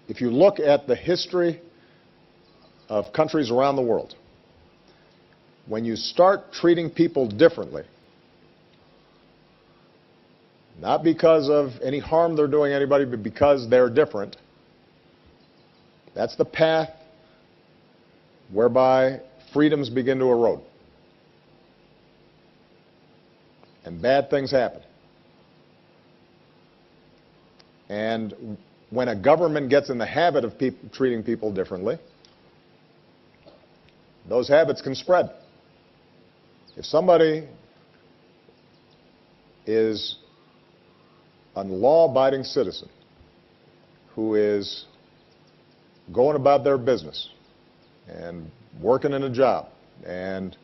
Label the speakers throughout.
Speaker 1: If you look at the history of countries around the world, when you start treating people differently, not because of any harm they're doing anybody, but because they're different, that's the path whereby freedoms begin to erode. And bad things happen. And when a government gets in the habit of treating people differently, those habits can spread. If somebody is a law-abiding citizen who is going about their business and working in a job and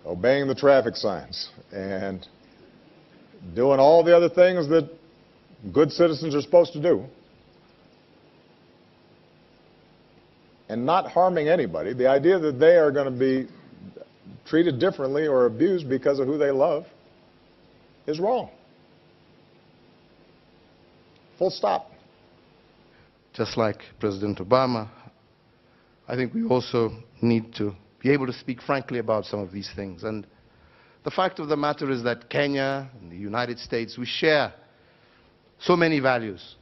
Speaker 1: obeying the traffic signs and doing all the other things that good citizens are supposed to do, and not harming anybody, the idea that they are going to be treated differently or abused because of who they love is wrong. Full stop.
Speaker 2: Just like President Obama, I think we also need to be able to speak frankly about some of these things. And the fact of the matter is that Kenya and the United States, we share so many values.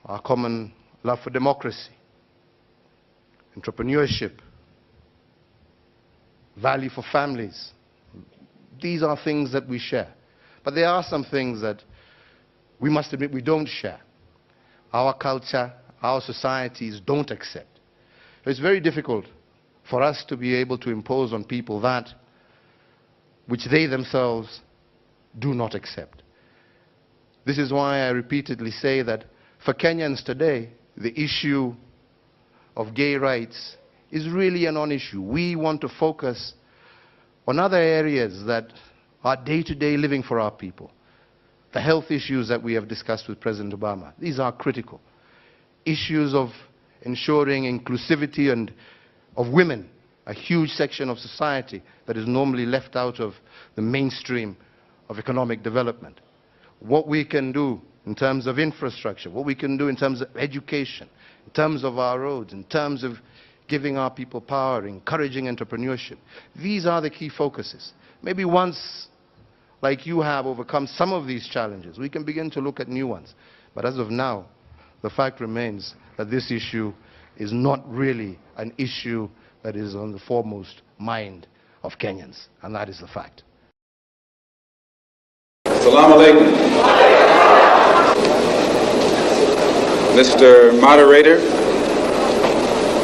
Speaker 2: Our common love for democracy, entrepreneurship, value for families. These are things that we share. But there are some things that we must admit we don't share. Our culture, our societies don't accept. It's very difficult for us to be able to impose on people that which they themselves do not accept. This is why I repeatedly say that for Kenyans today, the issue of gay rights is really a non-issue. We want to focus on other areas that are day-to-day living for our people. The health issues that we have discussed with President Obama, these are critical. Issues of ensuring inclusivity and of women, a huge section of society that is normally left out of the mainstream of economic development. What we can do in terms of infrastructure, what we can do in terms of education, in terms of our roads, in terms of giving our people power, encouraging entrepreneurship. These are the key focuses. Maybe once, like you have, overcome some of these challenges, we can begin to look at new ones. But as of now, the fact remains that this issue is not really an issue that is on the foremost mind of Kenyans, and that is the fact.
Speaker 3: Salaam Alaikum. Mr. Moderator,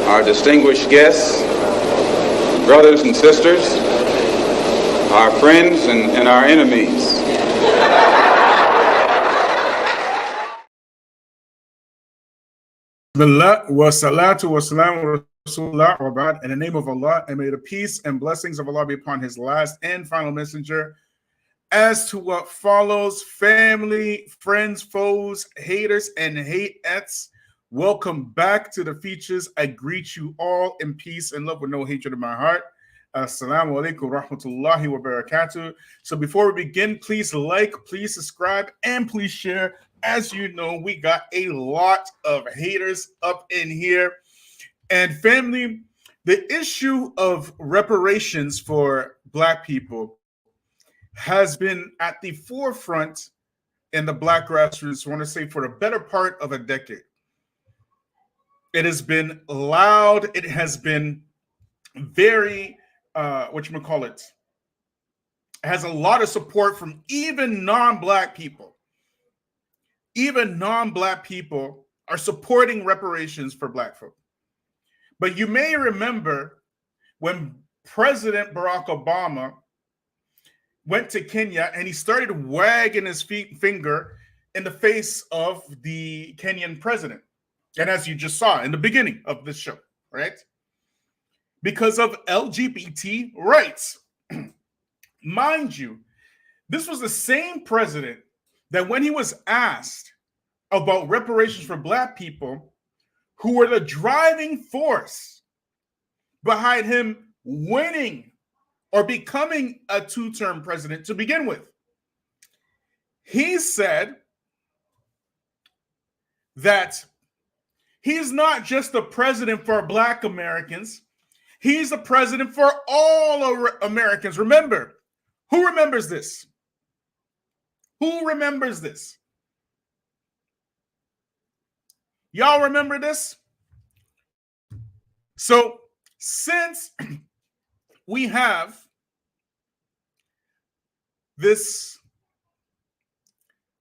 Speaker 3: our distinguished guests, brothers and sisters, our friends and our enemies.
Speaker 4: Bismillah wa salatu wa salam wa rasulullah wa ba'd. In the name of Allah, and may the peace and blessings of Allah be upon his last and final messenger. As to what follows, family, friends, foes, haters, and hateettes, welcome back to the Feachaz. I greet you all in peace and love with no hatred in my heart. Assalamu alaikum rahmatullahi wa barakatuh. So before we begin, please like, please subscribe, and please share. As you know, we got a lot of haters up in here. And family, the issue of reparations for Black people has been at the forefront in the Black grassroots, I want to say, for the better part of a decade. It has been loud. It has been very, it has a lot of support from even non-Black people. Even non-Black people are supporting reparations for Black folk. But you may remember when President Barack Obama went to Kenya and he started wagging his finger in the face of the Kenyan president. And as you just saw in the beginning of this show, right? Because of LGBT rights. Mind you, this was the same president that when he was asked about reparations for Black people, who were the driving force behind him winning or becoming a two-term president to begin with, he said that he's not just the president for Black Americans. He's the president for all Americans. Remember, who remembers this? Who remembers this? Y'all remember this? So, since we have this,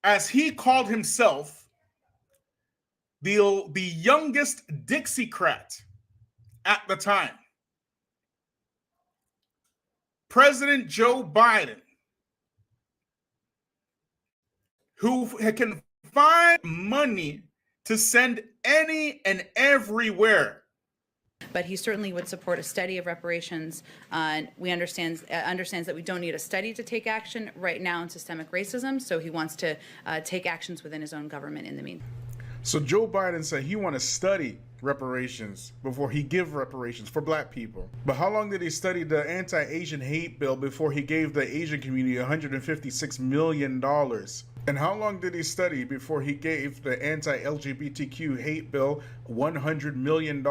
Speaker 4: as he called himself, the youngest Dixiecrat at the time, President Joe Biden, who can find money to send any and everywhere.
Speaker 5: But he certainly would support a study of reparations. We understands that we don't need a study to take action right now on systemic racism, so he wants to take actions within his own government in the meantime.
Speaker 4: So Joe Biden said he want to study reparations before he give reparations for Black people. But how long did he study the anti-Asian hate bill before he gave the Asian community $156 million? And how long did he study before he gave the anti-LGBTQ hate bill $100 million?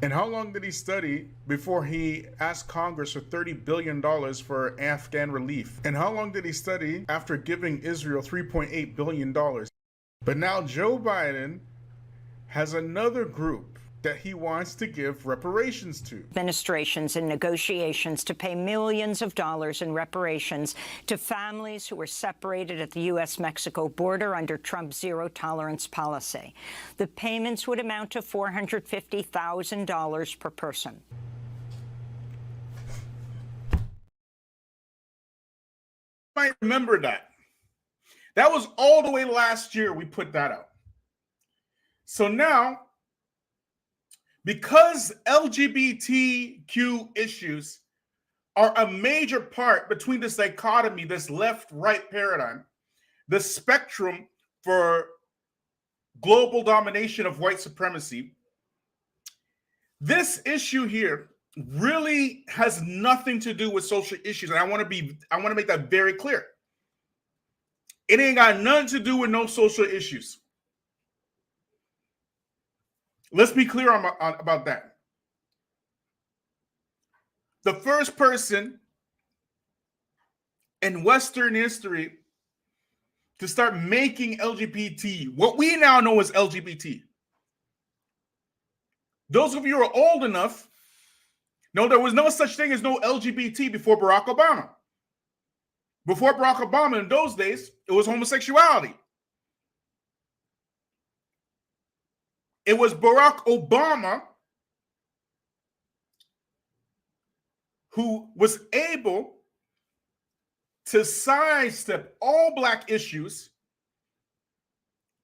Speaker 4: And how long did he study before he asked Congress for $30 billion for Afghan relief? And how long did he study after giving Israel $3.8 billion? But now Joe Biden has another group that he wants to give reparations to.
Speaker 6: Administrations and negotiations to pay millions of dollars in reparations to families who were separated at the U.S.-Mexico border under Trump's zero-tolerance policy. The payments would amount to $450,000 per person.
Speaker 4: You might remember that. That was all the way last year we put that out. So now, because LGBTQ issues are a major part between this dichotomy, this left-right paradigm, the spectrum for global domination of white supremacy, this issue here really has nothing to do with social issues. And I want to make that very clear. It ain't got nothing to do with no social issues. Let's be clear about that. The first person in Western history to start making LGBT, what we now know as LGBT. Those of you who are old enough know there was no such thing as no LGBT before Barack Obama. Before Barack Obama, in those days, it was homosexuality. It was Barack Obama who was able to sidestep all Black issues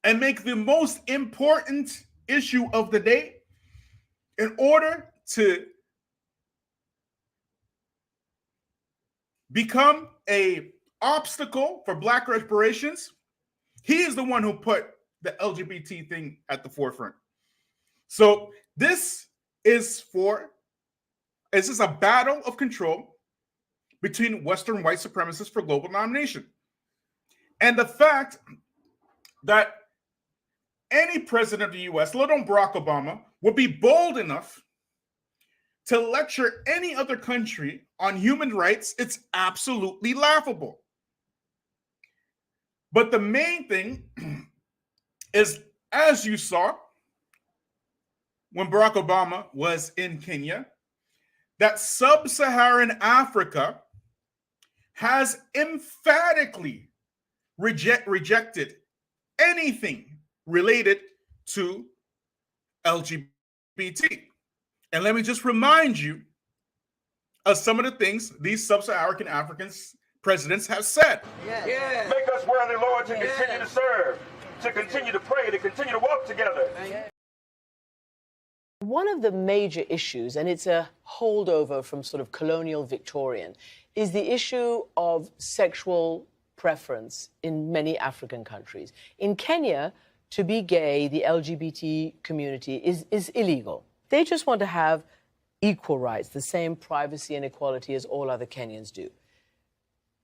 Speaker 4: and make the most important issue of the day in order to become an obstacle for Black reparations. He is the one who put the LGBT thing at the forefront. So this is a battle of control between Western white supremacists for global domination. And the fact that any president of the US, let alone Barack Obama, would be bold enough to lecture any other country on human rights, it's absolutely laughable. But the main thing is, as you saw when Barack Obama was in Kenya, that sub-Saharan Africa has emphatically rejected anything related to LGBT. And let me just remind you of some of the things these sub-Saharan African presidents have said.
Speaker 7: Yeah. Make us worthy, Lord, to continue to serve, to continue to pray, to continue to walk together.
Speaker 8: One of the major issues, and it's a holdover from sort of colonial Victorian, is the issue of sexual preference in many African countries. In Kenya, to be gay, the LGBT community is illegal. They just want to have equal rights, the same privacy and equality as all other Kenyans do.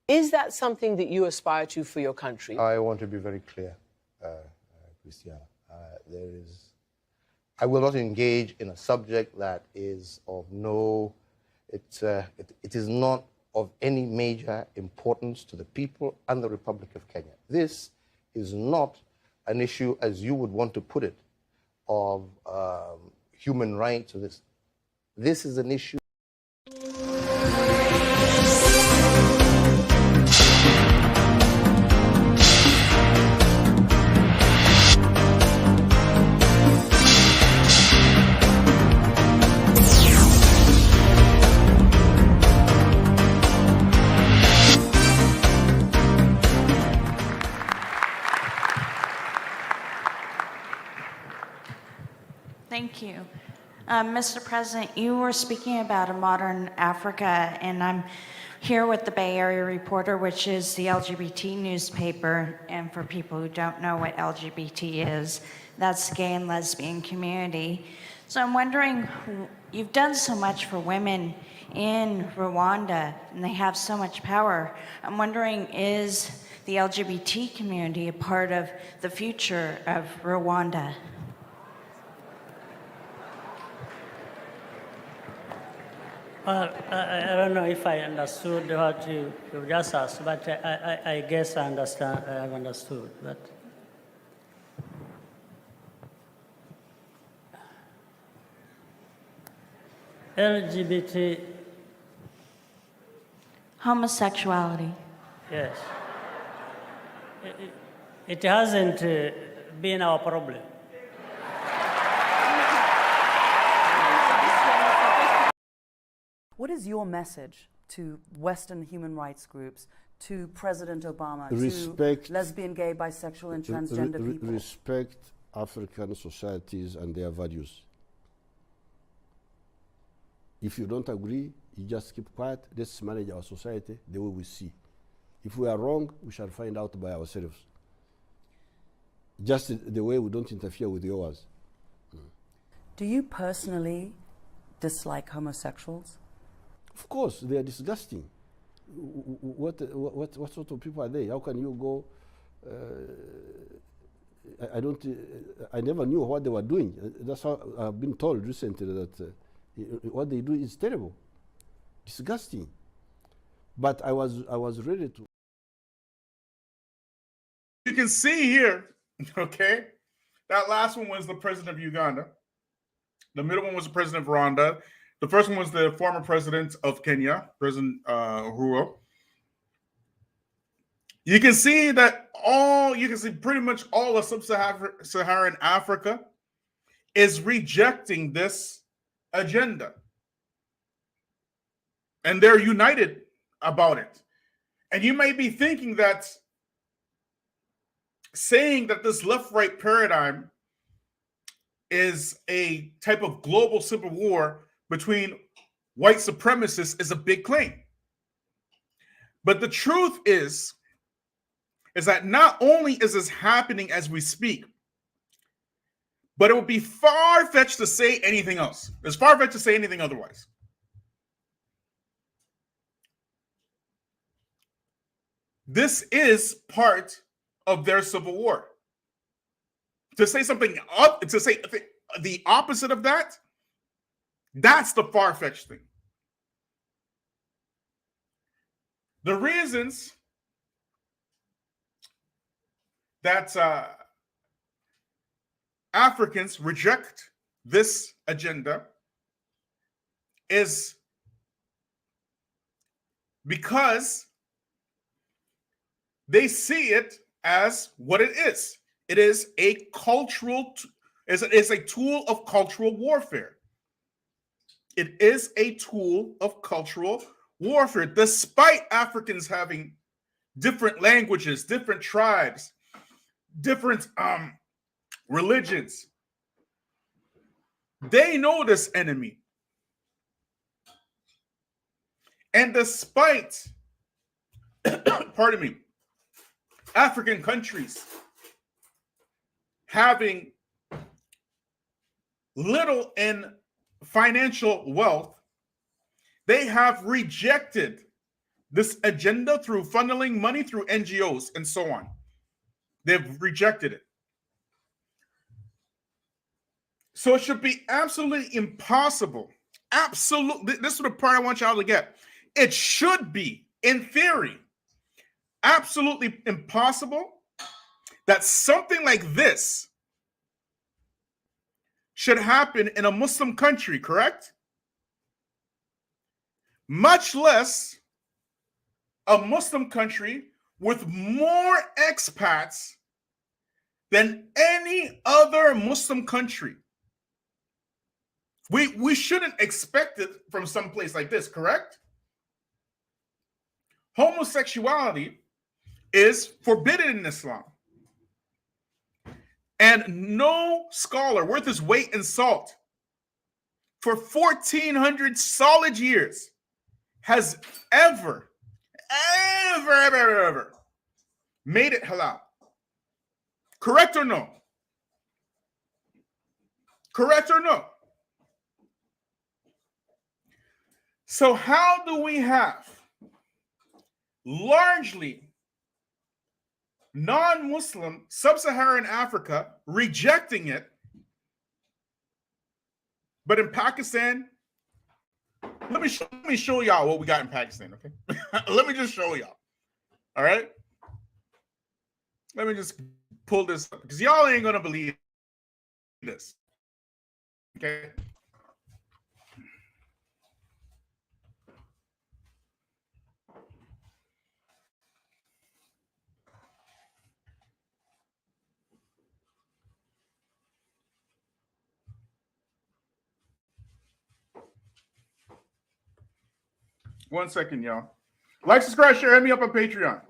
Speaker 8: Is that something that you aspire to for your country?
Speaker 2: I want to be very clear, Christiana. I will not engage in a subject that is of no, it is not of any major importance to the people and the Republic of Kenya. This is not an issue, as you would want to put it, of human rights or this. This is an issue.
Speaker 9: Thank you. Mr. President, you were speaking about a modern Africa, and I'm here with the Bay Area Reporter, which is the LGBT newspaper. And for people who don't know what LGBT is, that's the gay and lesbian community. So I'm wondering, you've done so much for women in Rwanda, and they have so much power. I'm wondering, is the LGBT community a part of the future of Rwanda?
Speaker 10: I don't know if I understood what you just asked, but I guess I understand. I have understood. But LGBT,
Speaker 9: homosexuality.
Speaker 10: yes, it hasn't been our problem.
Speaker 11: What is your message to Western human rights groups, to President Obama,
Speaker 12: respect,
Speaker 11: to lesbian, gay, bisexual, and transgender people?
Speaker 12: Respect African societies and their values. If you don't agree, you just keep quiet. Let's manage our society the way we see. If we are wrong, we shall find out by ourselves. Just the way we don't interfere with yours.
Speaker 11: Do you personally dislike homosexuals?
Speaker 12: Of course, they are disgusting. What sort of people are they? How can you go? I never knew what they were doing. That's how I've been told recently that what they do is terrible, disgusting. But I was ready to.
Speaker 4: You can see here, okay, that last one was the president of Uganda. The middle one was the president of Rwanda. The first one was the former president of Kenya, President Uhuru. You can see that pretty much all of sub-Saharan Africa is rejecting this agenda. And they're united about it. And you may be thinking that saying that this left-right paradigm is a type of global civil war between white supremacists is a big claim. But the truth is that not only is this happening as we speak, but it would be far-fetched to say anything else. It's far-fetched to say anything otherwise. This is part of their civil war. To say something up, to say the opposite of that, that's the far-fetched thing. The reasons that Africans reject this agenda is because they see it as what it is. It is a cultural, it's a tool of cultural warfare. It is a tool of cultural warfare, despite Africans having different languages, different tribes, different religions. They know this enemy. And despite, pardon me, African countries having little in financial wealth, they have rejected this agenda through funneling money through NGOs and so on. They've rejected it. So it should be absolutely impossible. Absolutely. This is the part I want y'all to get. It should be, in theory, absolutely impossible that something like this should happen in a Muslim country, correct? Much less a Muslim country with more expats than any other Muslim country. We shouldn't expect it from some place like this, correct? Homosexuality is forbidden in Islam. And no scholar worth his weight in salt for 1,400 solid years has ever made it halal. Correct or no? Correct or no? So how do we have largely non-Muslim sub-Saharan Africa rejecting it, but in Pakistan, let me show y'all what we got in Pakistan, okay? Let me just show y'all. All right? Let me just pull this up because y'all ain't gonna believe this. Okay. One second, y'all. Like, subscribe, share, hit me up on Patreon.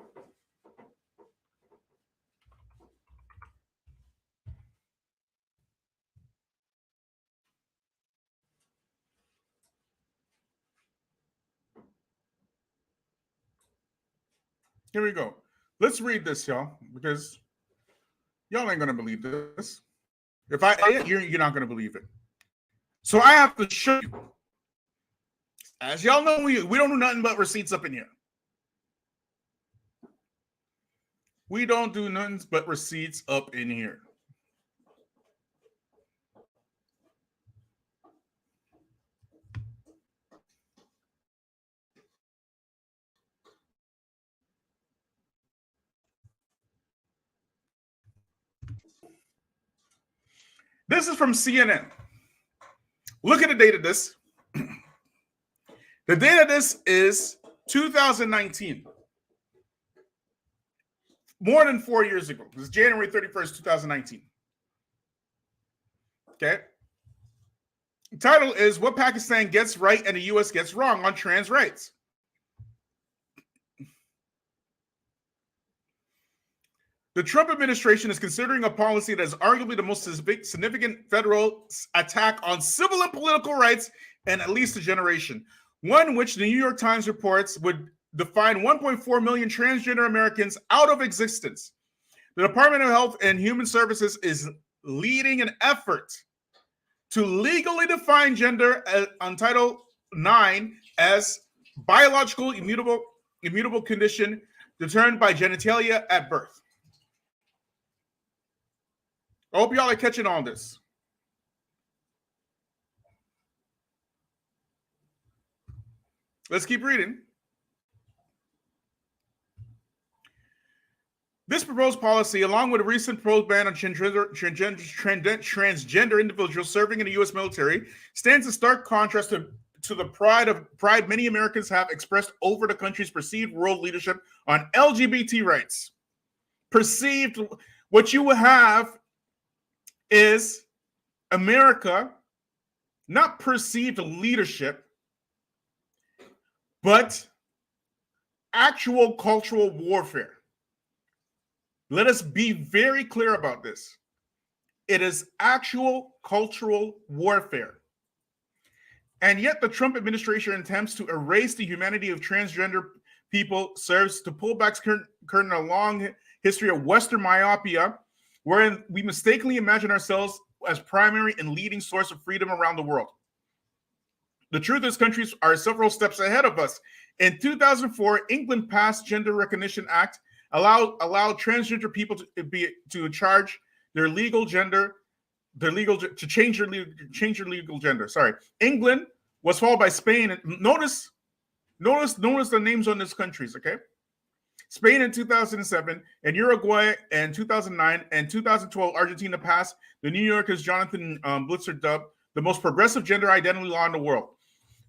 Speaker 4: Here we go. Let's read this, y'all, because y'all ain't gonna believe this. If I say it, you're not gonna believe it. So I have to show you. As y'all know, we don't do nothing but receipts up in here. We don't do nothing but receipts up in here. This is from CNN. Look at the date of this. The date of this is 2019. More than 4 years ago. This is January 31st, 2019. Okay. The title is What Pakistan Gets Right and the U.S. Gets Wrong on Trans Rights. The Trump administration is considering a policy that is arguably the most significant federal attack on civil and political rights in at least a generation. One which the New York Times reports would define 1.4 million transgender Americans out of existence. The Department of Health and Human Services is leading an effort to legally define gender on Title IX as biological immutable condition determined by genitalia at birth. I hope y'all are catching on this. Let's keep reading. This proposed policy, along with a recent proposed ban on transgender individuals serving in the U.S. military, stands in stark contrast to the pride many Americans have expressed over the country's perceived world leadership on LGBT rights. Perceived, what you have is America, not perceived leadership, but actual cultural warfare. Let us be very clear about this. It is actual cultural warfare. And yet the Trump administration attempts to erase the humanity of transgender people serves to pull back curtain a long history of Western myopia, wherein we mistakenly imagine ourselves as primary and leading source of freedom around the world. The truth is, countries are several steps ahead of us. In 2004, England passed Gender Recognition Act, allowed transgender people to charge their legal gender their legal to change your legal gender. Sorry, England was followed by Spain. And notice the names on these countries. Okay, Spain in 2007, and Uruguay in 2009, and 2012 Argentina passed the New Yorker's Jonathan Blitzer dubbed the most progressive gender identity law in the world,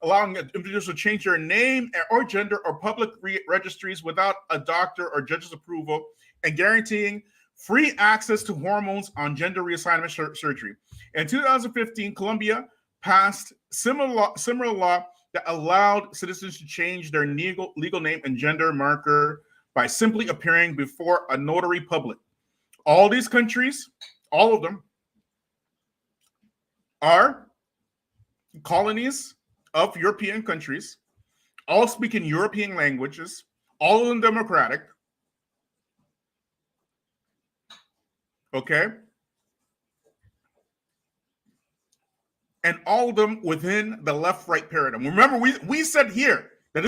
Speaker 4: allowing individuals to change their name or gender or public registries without a doctor or judge's approval, and guaranteeing free access to hormones on gender reassignment surgery. In 2015, Colombia passed similar law that allowed citizens to change their legal name and gender marker by simply appearing before a notary public. All these countries, all of them, are colonies of European countries, all speaking European languages, all of them democratic. Okay? And all of them within the left-right paradigm. Remember, we said here that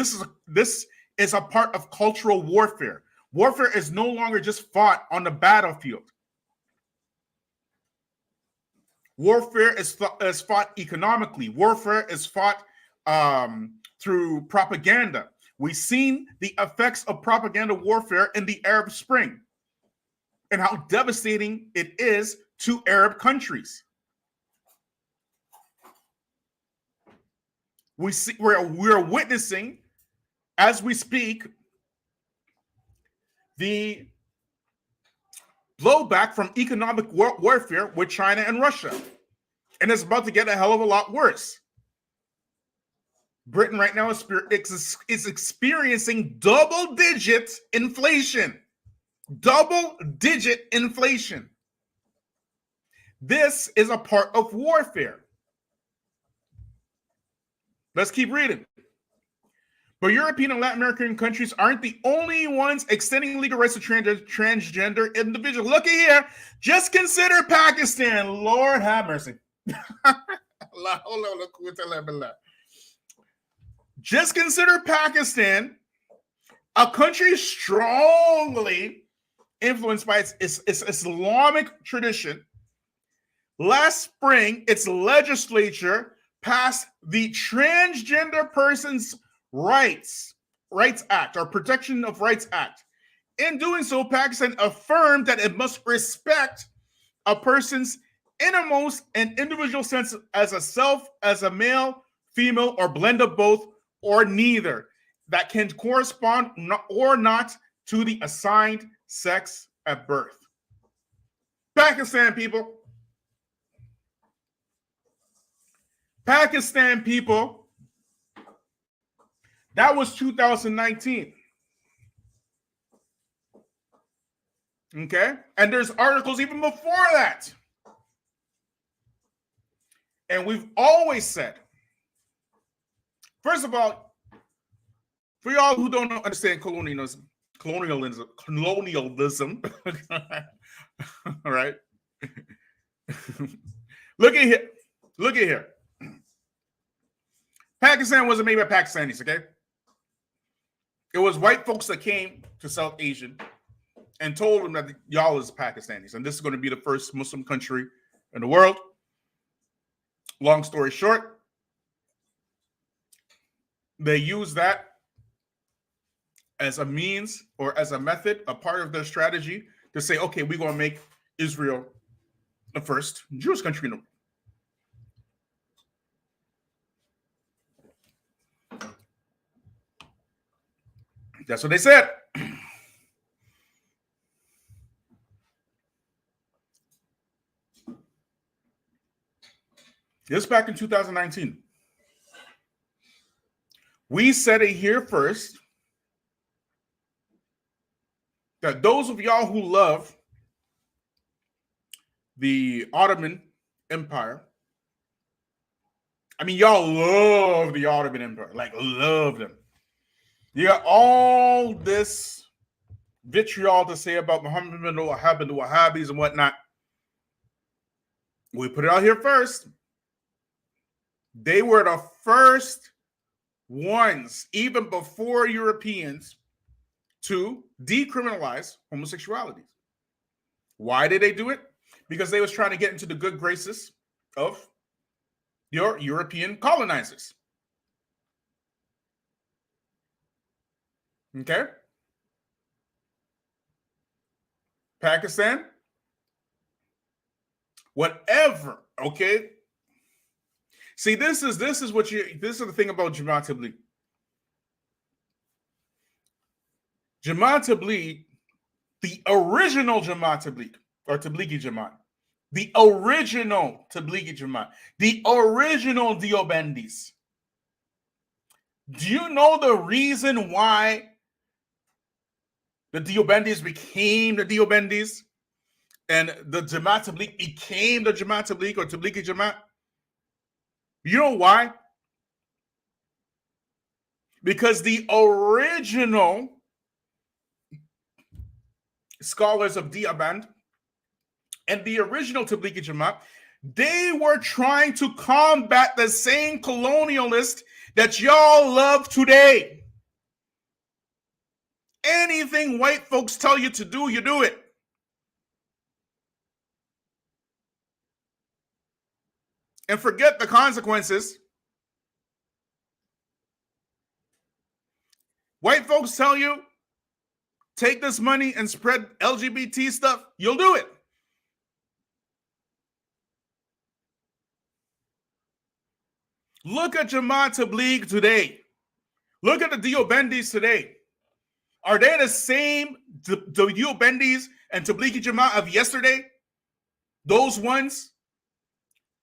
Speaker 4: this is a part of cultural warfare. Warfare is no longer just fought on the battlefield. Warfare is fought economically. Warfare is fought through propaganda. We've seen the effects of propaganda warfare in the Arab Spring and how devastating it is to Arab countries. We're witnessing, as we speak, the blowback from economic warfare with China and Russia. And it's about to get a hell of a lot worse. Britain right now is experiencing double-digit inflation. Double-digit inflation. This is a part of warfare. Let's keep reading. But European and Latin American countries aren't the only ones extending legal rights to transgender individuals. Look at here. Just consider Pakistan. Lord have mercy. Just consider Pakistan, a country strongly influenced by its Islamic tradition. Last spring, its legislature passed the Transgender Persons Rights Act, or Protection of Rights Act. In doing so, Pakistan affirmed that it must respect a person's innermost and individual sense as a self, as a male, female, or blend of both, or neither, that can correspond or not to the assigned sex at birth. Pakistan people. Pakistan people. That was 2019. Okay? And there's articles even before that. And we've always said, first of all, for y'all who don't understand colonialism, all right? Look at here. Pakistan wasn't made by Pakistanis, okay? It was white folks that came to South Asia and told them that y'all is Pakistanis, and this is going to be the first Muslim country in the world. Long story short, they use that as a means or as a method, a part of their strategy to say, okay, we're going to make Israel the first Jewish country in the world. That's what they said. This back in 2019. We said it here first that those of y'all who love the Ottoman Empire, I mean, y'all love the Ottoman Empire, like love them. You got all this vitriol to say about Muhammad bin Wahhab and the Wahhabis and whatnot. We put it out here first. They were the first ones, even before Europeans, to decriminalize homosexuality. Why did they do it? because they was trying to get into the good graces of your European colonizers. Okay? Pakistan, whatever, okay? See, this is the thing about Jamaat Tabligh. Jamaat Tabligh, the original Jamaat Tabligh, or Tablighi Jamaat, the original Tablighi Jamaat, the original Deobandis. Do you know the reason why the Deobandis became the Deobandis and the Jamaat Tabligh became the Jamaat Tabligh or Tablighi Jamaat? You know why? Because the original scholars of Deoband and the original Tablighi Jamaat, they were trying to combat the same colonialist that y'all love today. Anything white folks tell you to do, you do it. And forget the consequences. White folks tell you, take this money and spread LGBT stuff, you'll do it. Look at Jamaat Tabligh today. Look at the Deobandis today. Are they the same Deobandis and Tablighi Jamaat of yesterday? Those ones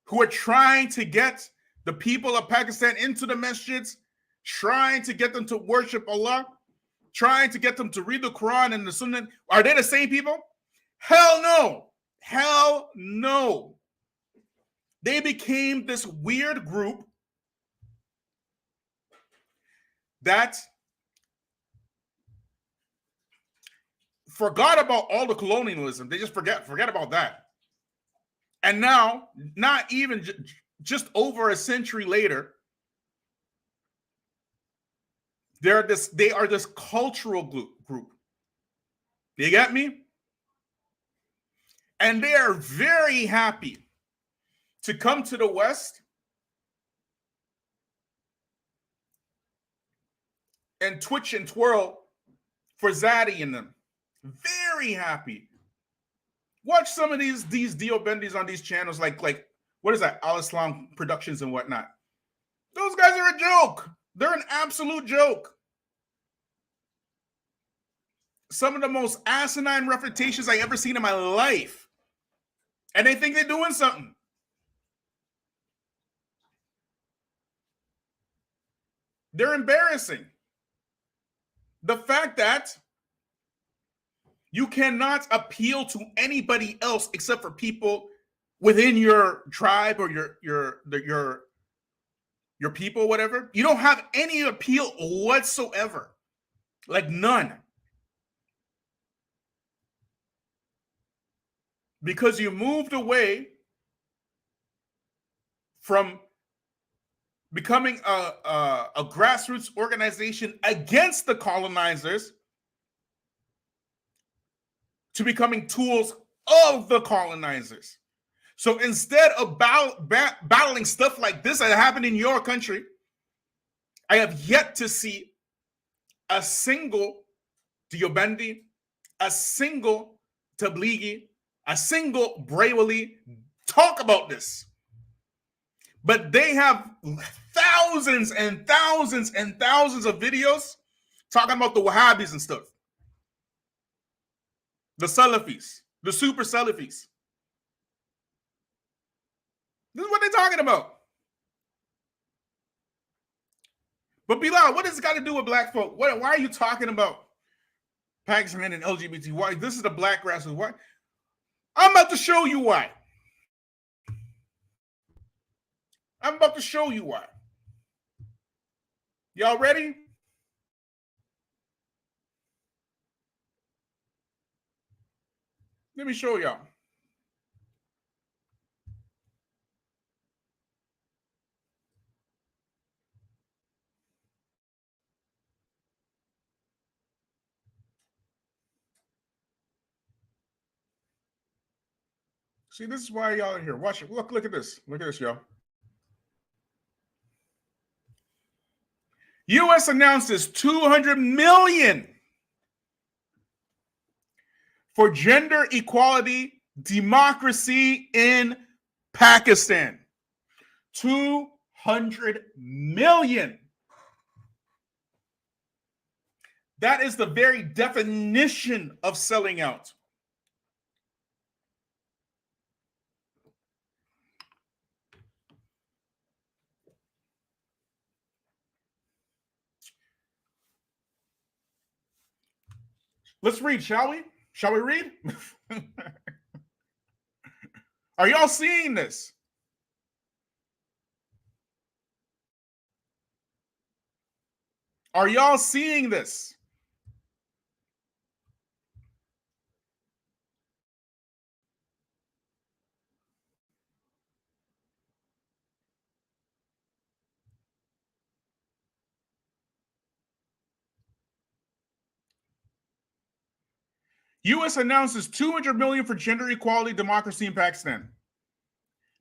Speaker 4: who are trying to get the people of Pakistan into the masjids, trying to get them to worship Allah, trying to get them to read the Quran and the Sunnah. Are they the same people? Hell no. Hell no. They became this weird group that forgot about all the colonialism. They just forget about that. And now, not even just over a century later, they are this cultural group. You get me? And they are very happy to come to the West and twitch and twirl for Zaddy in them. Very happy. Watch some of these Deobandis on these channels, like what is that? Al Islam Productions and whatnot. Those guys are a joke. They're an absolute joke. Some of the most asinine refutations I ever seen in my life. And they think they're doing something. They're embarrassing. The fact that you cannot appeal to anybody else except for people within your tribe or your people, whatever. You don't have any appeal whatsoever. Like none. Because you moved away from becoming a grassroots organization against the colonizers to becoming tools of the colonizers. So instead of battling stuff like this that happened in your country, I have yet to see a single Deobandi, a single Tablighi, a single Brayawali talk about this. But they have thousands and thousands and thousands of videos talking about the Wahhabis and stuff. The Salafis, the super Salafis. This is what they're talking about. But Bilal, what does it got to do with black folk? Why are you talking about Pakistan and LGBT? Why? This is the black grassroots. Why? I'm about to show you why. I'm about to show you why. Y'all ready? Let me show y'all. See, this is why y'all are here. Watch it. Look at this. Look at this, y'all. U.S. announces $200 million for gender equality, democracy in Pakistan. $200 million. That is the very definition of selling out. Let's read, shall we? Shall we read? Are y'all seeing this? Are y'all seeing this? U.S. announces $200 million for gender equality, democracy in Pakistan.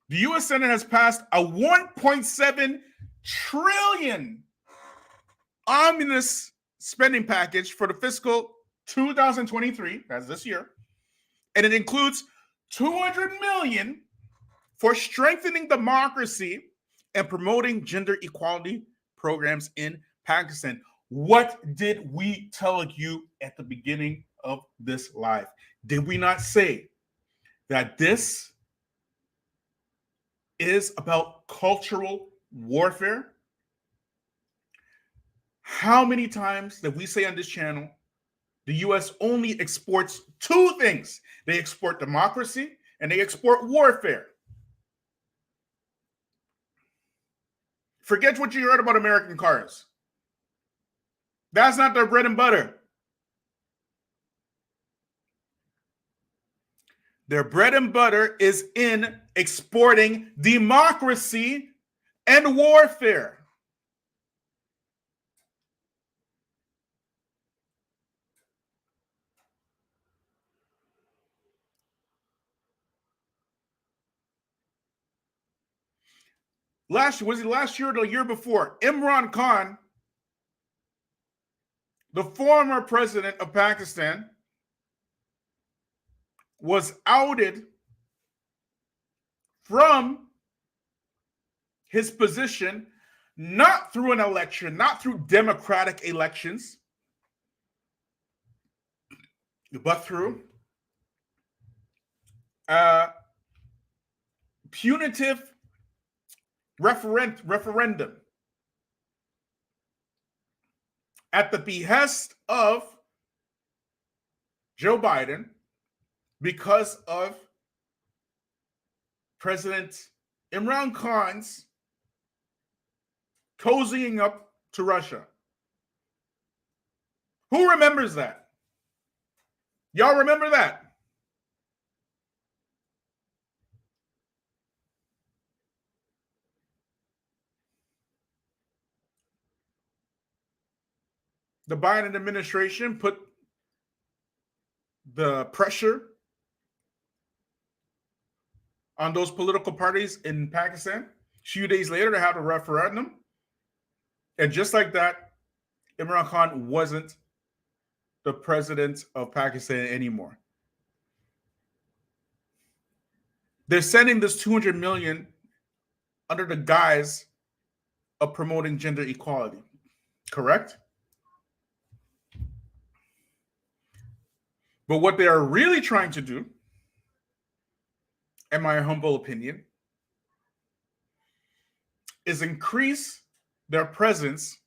Speaker 4: The U.S. Senate has passed a $1.7 trillion omnibus spending package for the fiscal 2023, that's this year, and it includes $200 million for strengthening democracy and promoting gender equality programs in Pakistan. What did we tell you at the beginning of this live? Did we not say that this is about cultural warfare? How many times did we say on this channel the U.S. only exports two things? They export democracy and they export warfare. Forget what you heard about American cars. That's not their bread and butter. Their bread and butter is in exporting democracy and warfare. Was it last year or the year before? Imran Khan, the former president of Pakistan, was outed from his position, not through an election, not through democratic elections, but through punitive referendum at the behest of Joe Biden because of President Imran Khan's cozying up to Russia. Who remembers that? Y'all remember that? The Biden administration put the pressure on those political parties in Pakistan. A few days later, they had a referendum. And just like that, Imran Khan wasn't the president of Pakistan anymore. They're sending this $200 million under the guise of promoting gender equality. Correct? But what they are really trying to do, in my humble opinion, is increase their presence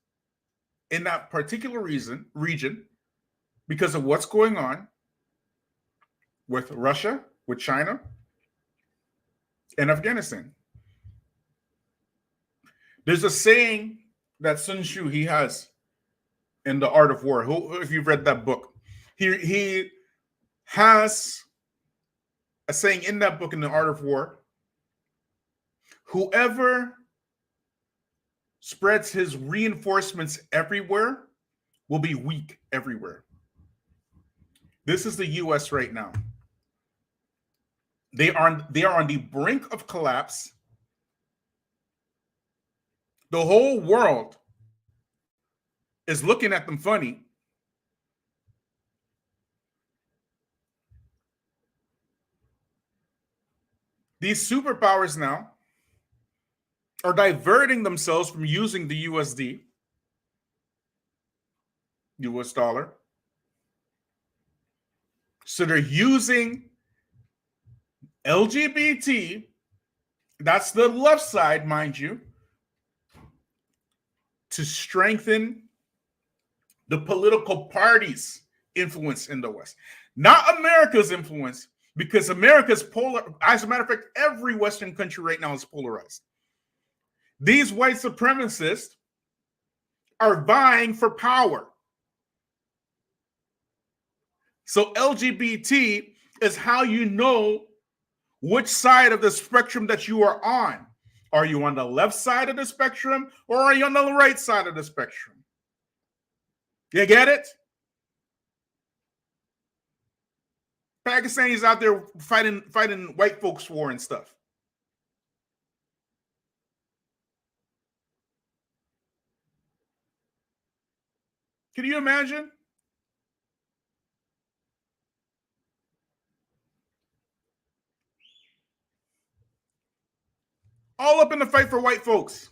Speaker 4: in that particular region because of what's going on with Russia, with China, and Afghanistan. There's a saying that Sun Tzu he has in The Art of War. If you've read that book, he has a saying in that book, in The Art of War: whoever spreads his reinforcements everywhere will be weak everywhere. This is the U.S. right now. They are on the brink of collapse. The whole world is looking at them funny. These superpowers now are diverting themselves from using the USD, US dollar. So they're using LGBT, that's the left side, mind you, to strengthen the political parties' influence in the West. Not America's influence, because America's polar. As a matter of fact, every Western country right now is polarized. These white supremacists are vying for power. So LGBT is how you know which side of the spectrum that you are on. Are you on the left side of the spectrum, or are you on the right side of the spectrum? You get it? Pakistanis out there fighting white folks war and stuff. Can you imagine? All up in the fight for white folks.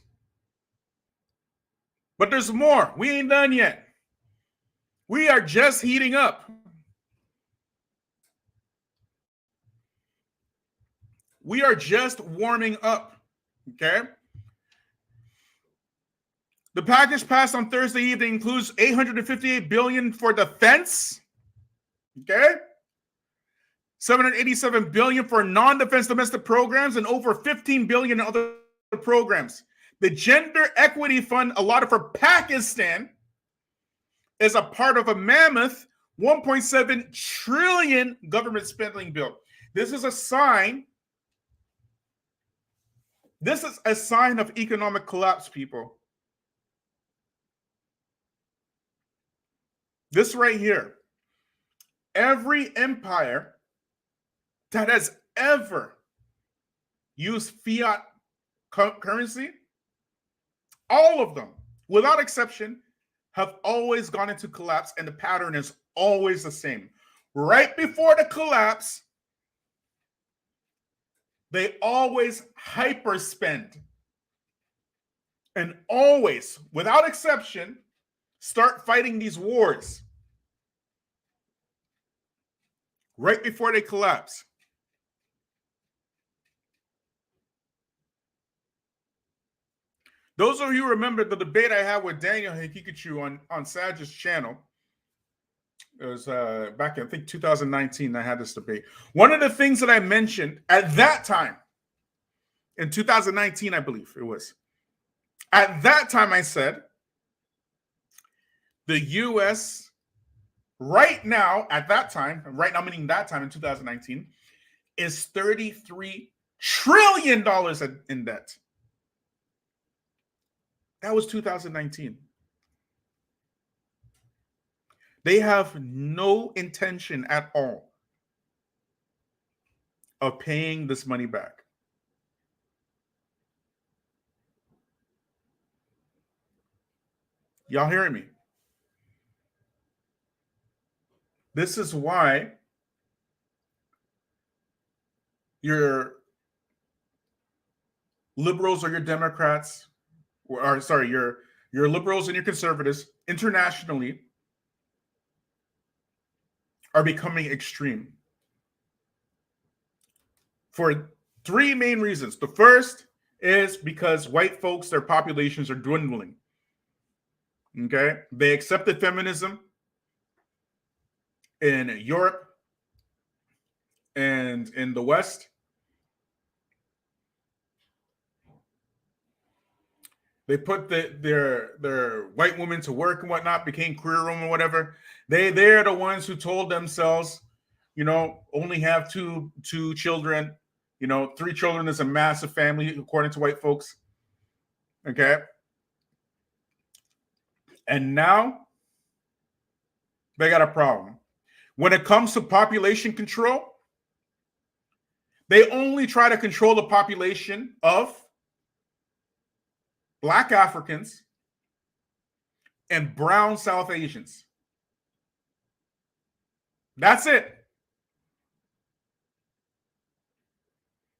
Speaker 4: But there's more. We ain't done yet. We are just heating up. We are just warming up. Okay? The package passed on Thursday evening includes $858 billion for defense. Okay? $787 billion for non-defense domestic programs and over $15 billion in other programs. The Gender Equity Fund allotted for Pakistan is a part of a mammoth $1.7 trillion government spending bill. This is a sign. This is a sign of economic collapse, people. This right here. Every empire that has ever used fiat currency, all of them, without exception, have always gone into collapse, and the pattern is always the same. Right before the collapse, they always hyperspend. And always, without exception, start fighting these wars right before they collapse. Those of you who remember the debate I had with Daniel Hikikachu on Saj's channel, it was back in, I think, 2019, I had this debate. One of the things that I mentioned at that time, in 2019, I believe it was, at that time I said, the U.S. right now, at that time, right now meaning that time in 2019, is $33 trillion in debt. That was 2019. They have no intention at all of paying this money back. Y'all hearing me? This is why your liberals or your Democrats, or sorry, your liberals and your conservatives internationally are becoming extreme for three main reasons. The first is because white folks, their populations are dwindling. Okay? They accepted feminism in Europe and in the West. They put their white women to work and whatnot, became queer women, whatever. They're the ones who told themselves, only have two children. 3 children is a massive family, according to white folks. Okay. And now they got a problem. When it comes to population control, They only try to control the population of Black Africans and brown South Asians. That's it.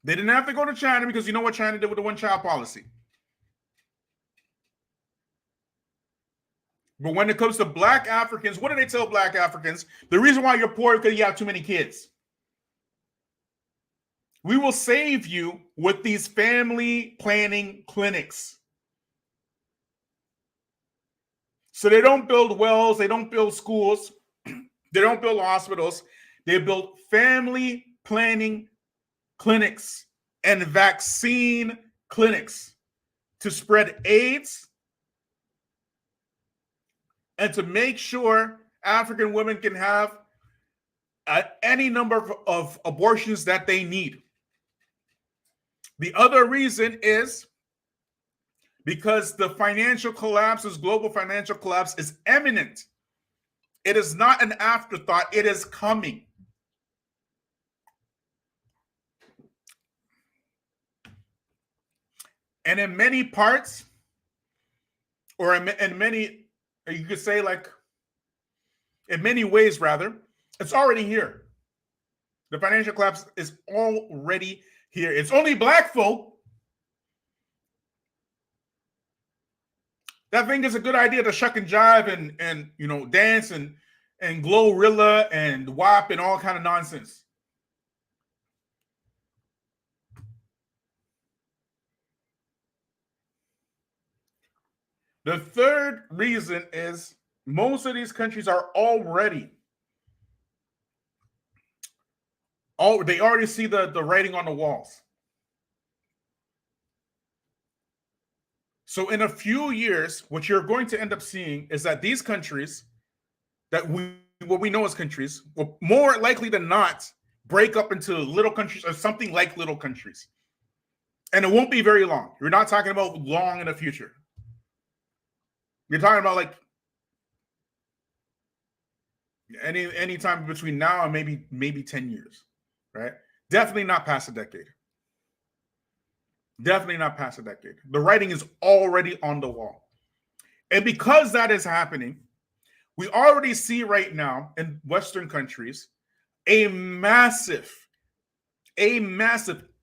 Speaker 4: They didn't have to go to China because you know what China did with the one-child policy. But when it comes to Black Africans, what do they tell Black Africans? The reason why you're poor is because you have too many kids. We will save you with these family planning clinics. So they don't build wells, they don't build schools, they don't build hospitals. They build family planning clinics and vaccine clinics to spread AIDS and to make sure African women can have any number of abortions that they need. The other reason is because the financial collapse, global financial collapse, is imminent. It is not an afterthought, it is coming. And in many parts, or in many, you could say like, in many ways rather, it's already here. The financial collapse is already here. It's only Black folk that think it's a good idea to shuck and jive and you know, dance and glorilla and WAP and all kind of nonsense. The third reason is most of these countries are already, they already see the writing on the walls. So in a few years, what you're going to end up seeing is that these countries that what we know as countries will more likely than not break up into little countries or something like little countries. And it won't be very long. You're not talking about long in the future. You're talking about like any time between now and maybe 10 years, right? Definitely not past a decade. Definitely not past a decade. The writing is already on the wall. And because that is happening, we already see right now in Western countries a massive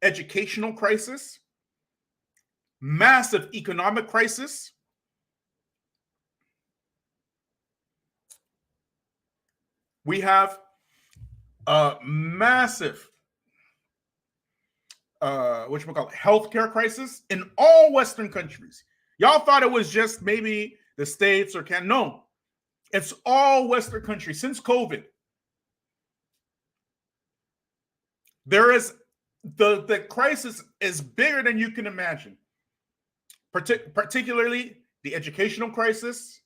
Speaker 4: educational crisis, massive economic crisis, we have a massive healthcare crisis in all Western countries. Y'all thought it was just maybe the States or Canada. No, it's all Western countries. Since COVID, there is the crisis is bigger than you can imagine. Particularly the educational crisis,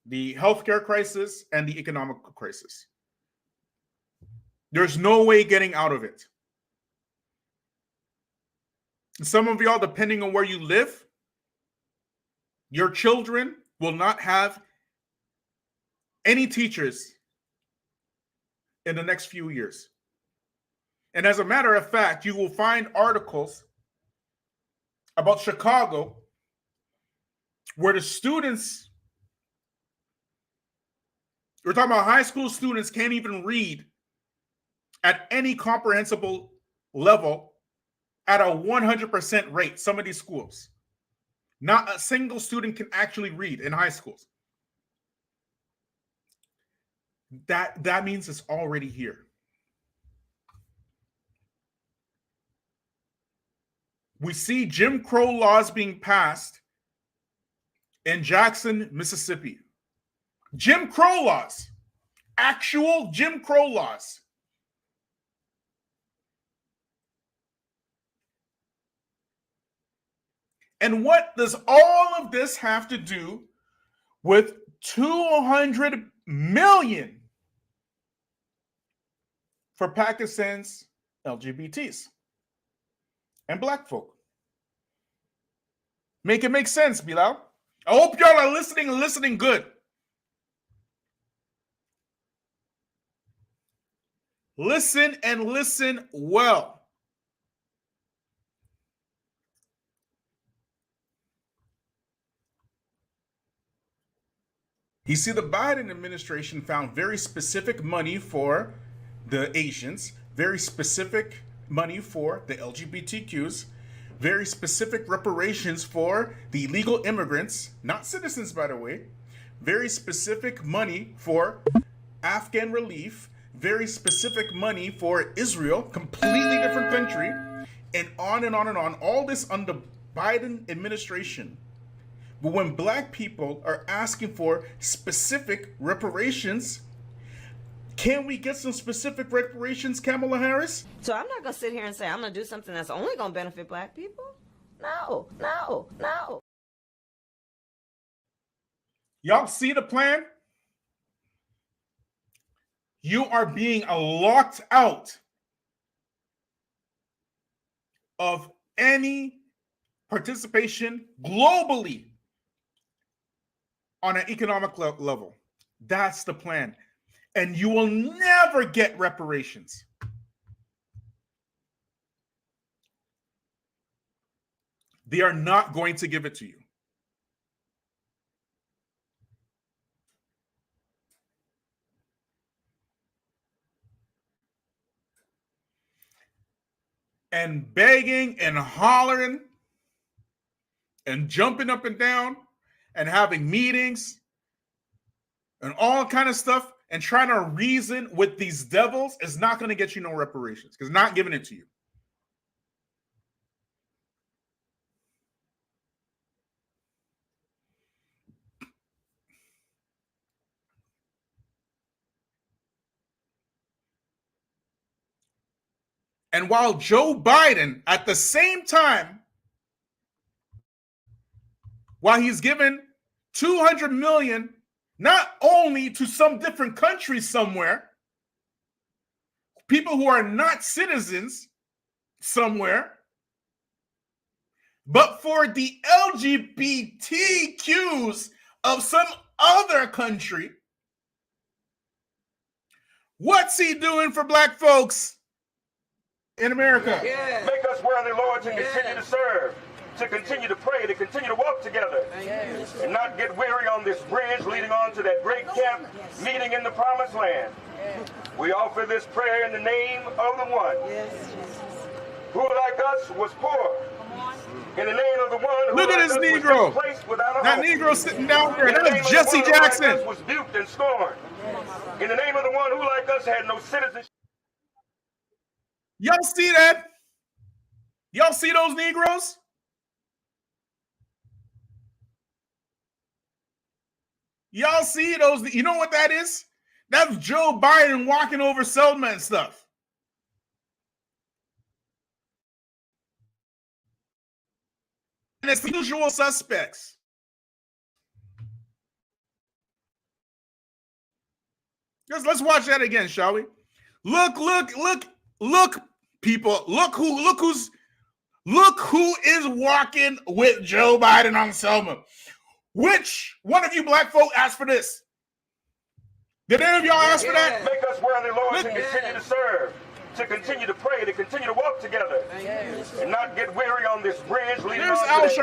Speaker 4: the healthcare crisis, and the economic crisis. There's no way getting out of it. Some of y'all, depending on where you live, your children will not have any teachers in the next few years. And as a matter of fact, you will find articles about Chicago where the students, we're talking about high school students, can't even read at any comprehensible level at a 100% rate. Some of these schools, not a single student can actually read in high schools. That means it's already here. We see Jim Crow laws being passed in Jackson, Mississippi. Jim Crow laws, actual Jim Crow laws. And what does all of this have to do with 200 million for Pakistan's LGBTs and Black folk? Make it make sense, Bilal. I hope y'all are listening and listening good. Listen and listen well. You see, the Biden administration found very specific money for the Asians, very specific money for the LGBTQs, very specific reparations for the illegal immigrants, not citizens, by the way, very specific money for Afghan relief, very specific money for Israel, completely different country, and on and on and on. All this under Biden administration. But when black people are asking for specific reparations, can we get some specific reparations, Kamala Harris?
Speaker 13: So I'm not going to sit here and say I'm going to do something that's only going to benefit black people. No, no, no.
Speaker 4: Y'all see the plan? You are being locked out of any participation globally on an economic level. That's the plan. And you will never get reparations. They are not going to give it to you. And begging and hollering and jumping up and down and having meetings and all kind of stuff and trying to reason with these devils is not going to get you no reparations because not giving it to you. And while Joe Biden, at the same time, while he's given $200 million, not only to some different countries somewhere, people who are not citizens somewhere, but for the LGBTQs of some other country, what's he doing for black folks in America?
Speaker 7: Make us worthy, Lord, to continue to serve, to continue to pray, to continue to walk together, and not get weary on this bridge leading on to that great camp meeting in the promised land. We offer this prayer in the name of the one who, like us, was poor. In the name of the one who,
Speaker 4: look at this Negro. That Negro sitting down there. That is Jesse Jackson.
Speaker 7: Like was duped and scorned. In the name of the one who, like us, had no citizenship.
Speaker 4: Y'all see that? Y'all see those Negroes? Y'all see those? You know what that is? That's Joe Biden walking over Selma and stuff. And it's the usual suspects. Let's watch that again, shall we? Look, people. Look who is walking with Joe Biden on Selma. Which one of you black folk asked for this? Did any of y'all ask for that?
Speaker 7: Make us worthy, Lord, to continue to serve, to continue to pray, to continue to walk together, and not get weary on this bridge leading on to that great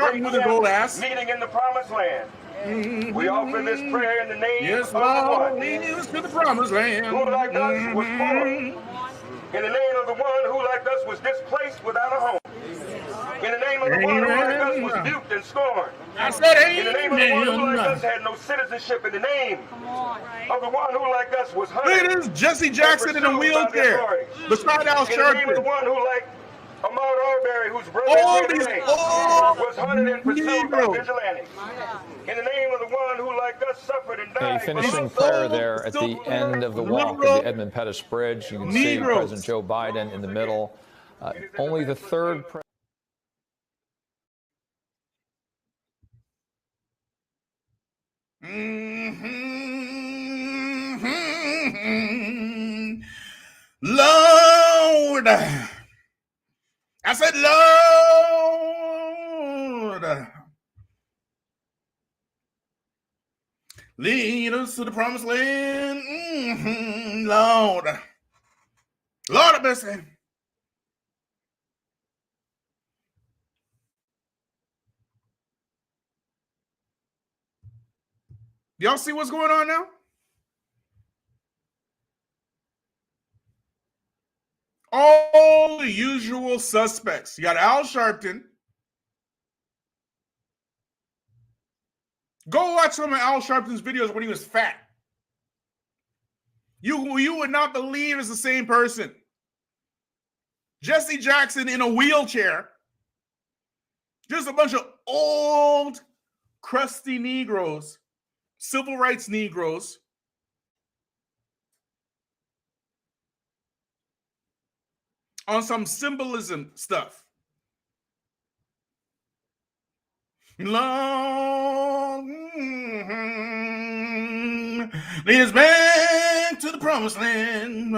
Speaker 7: camp meeting in the promised land. We offer this prayer in the name of the one
Speaker 4: to the promised land.
Speaker 7: who, like us, was poor. In the name of the one who, like us, was displaced without a home. In the name of the one who, like us, was duped and scorned.
Speaker 4: I said amen.
Speaker 7: In the name of the one who, like us, had no citizenship. In the name of the one who, like us, was hunted.
Speaker 4: Look at this Jesse Jackson in a wheelchair beside Al Sharpton.
Speaker 7: In the name of the one who, like Ahmaud Arbery, whose brother was hunted and pursued by vigilantes. In the name of the one who, like us, suffered and died.
Speaker 14: A finishing prayer there at the end of the walk of the Edmund Pettus Bridge. You can see President Joe Biden in the middle. Only the third president.
Speaker 4: Lord, I said, Lord, lead us to the promised land. Lord, Lord of mercy. Y'all see what's going on now? All the usual suspects. You got Al Sharpton. Go watch some of Al Sharpton's videos when he was fat. You would not believe it's the same person. Jesse Jackson in a wheelchair. Just a bunch of old, crusty Negroes, civil rights Negroes. On some symbolism stuff. Lord, lead us back to the promised land.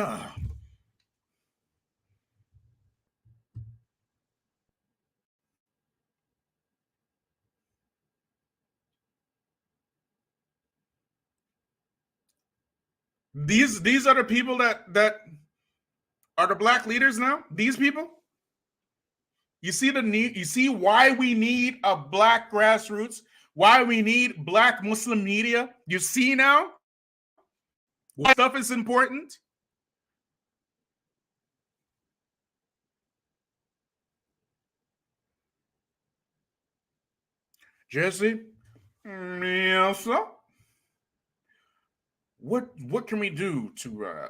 Speaker 4: These are the people that are the black leaders now. These people. You see the need. You see why we need a black grassroots. Why we need black Muslim media. You see now what stuff is important. Jesse, yes, sir. What can we do to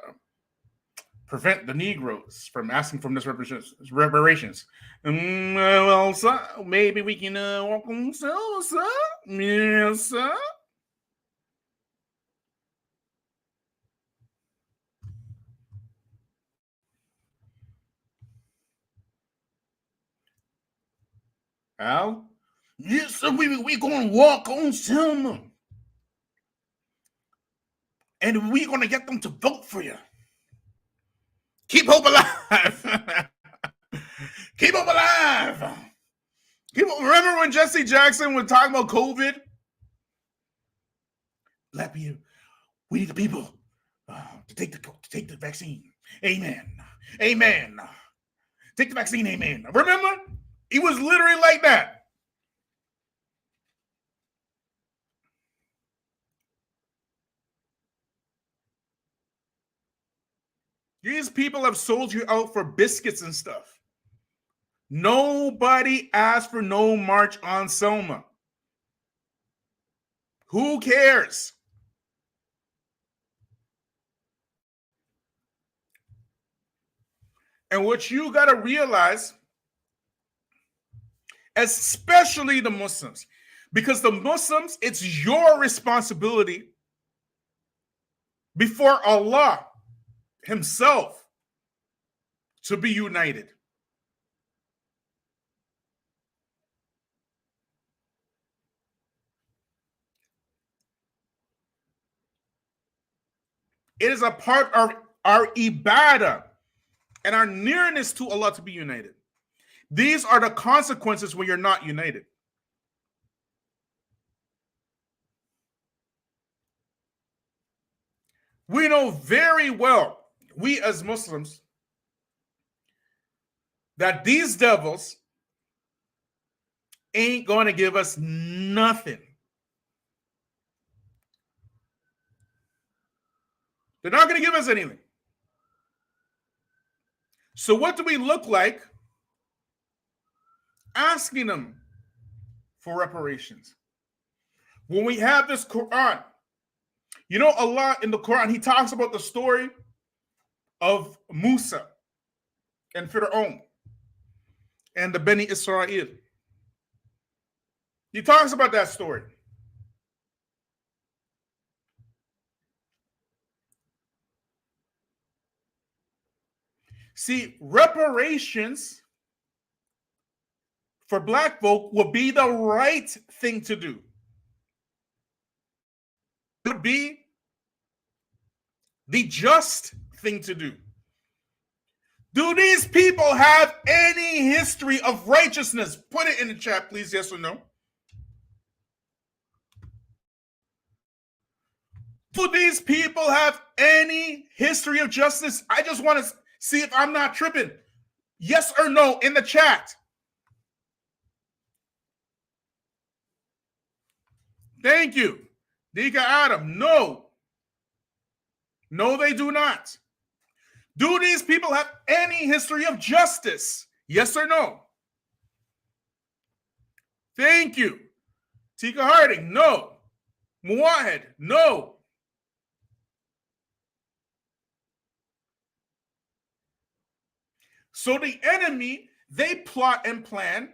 Speaker 4: prevent the Negroes from asking for this reparations? Well, sir, maybe we can walk on Selma, sir. Yes, sir. Al? Yes, sir, we're going to walk on Selma. And we're going to get them to vote for you. Keep hope alive. Keep hope alive. Remember when Jesse Jackson was talking about COVID? Black people, we need the people to take the vaccine. Amen. Amen. Take the vaccine. Amen. Remember? He was literally like that. These people have sold you out for biscuits and stuff. Nobody asked for no march on Selma. Who cares? And what you got to realize, especially the Muslims, because the Muslims, it's your responsibility before Allah Himself to be united. It is a part of our ibadah and our nearness to Allah to be united. These are the consequences when you're not united. We know very well, we as Muslims, that these devils ain't going to give us nothing. They're not going to give us anything. So what do we look like asking them for reparations? When we have this Quran, you know, Allah in the Quran, He talks about the story of Musa and Fir'aun and the Beni Israel. He talks about that story. See, reparations for black folk would be the right thing to do. It would be the just thing to do. Do these people have any history of righteousness? Put it in the chat, please, yes or no. Do these people have any history of justice? I just want to see if I'm not tripping. Yes or no in the chat. Thank you. Dika Adam, no. No, they do not. Do these people have any history of justice? Yes or no? Thank you. Tika Harding, no. Muahed, no. So the enemy, they plot and plan,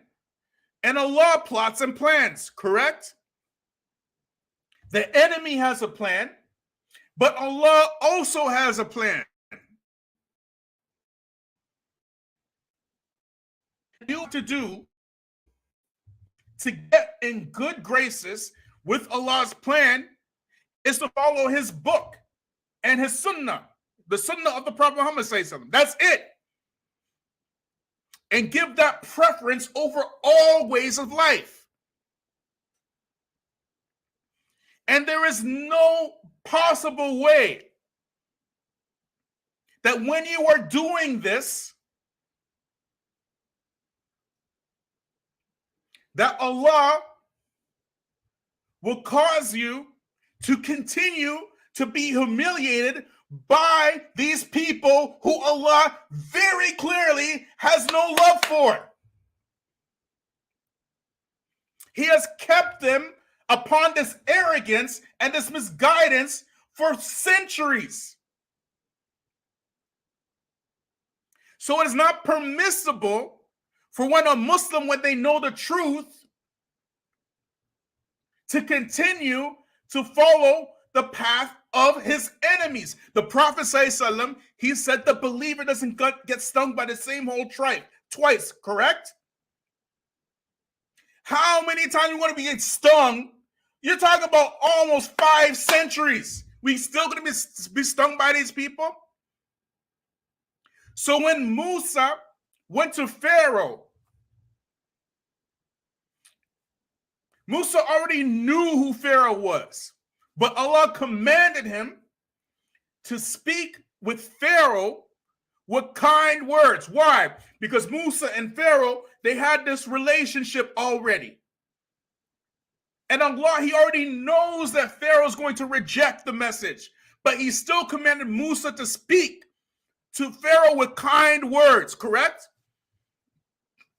Speaker 4: and Allah plots and plans, correct? The enemy has a plan, but Allah also has a plan. You to do to get in good graces with Allah's plan is to follow his book and his sunnah, the sunnah of the Prophet Muhammad ﷺ. That's it. And give that preference over all ways of life. And there is no possible way that when you are doing this, that Allah will cause you to continue to be humiliated by these people who Allah very clearly has no love for. He has kept them upon this arrogance and this misguidance for centuries. So it is not permissible for when a Muslim, when they know the truth, to continue to follow the path of his enemies. The Prophet ﷺ, he said the believer doesn't get stung by the same hole twice, correct? How many times you want to be getting stung? You're talking about almost 5 centuries. We still going to be stung by these people? So when Musa went to Pharaoh, Musa already knew who Pharaoh was, but Allah commanded him to speak with Pharaoh with kind words. Why? Because Musa and Pharaoh, they had this relationship already. And Allah, he already knows that Pharaoh's going to reject the message, but he still commanded Musa to speak to Pharaoh with kind words, correct?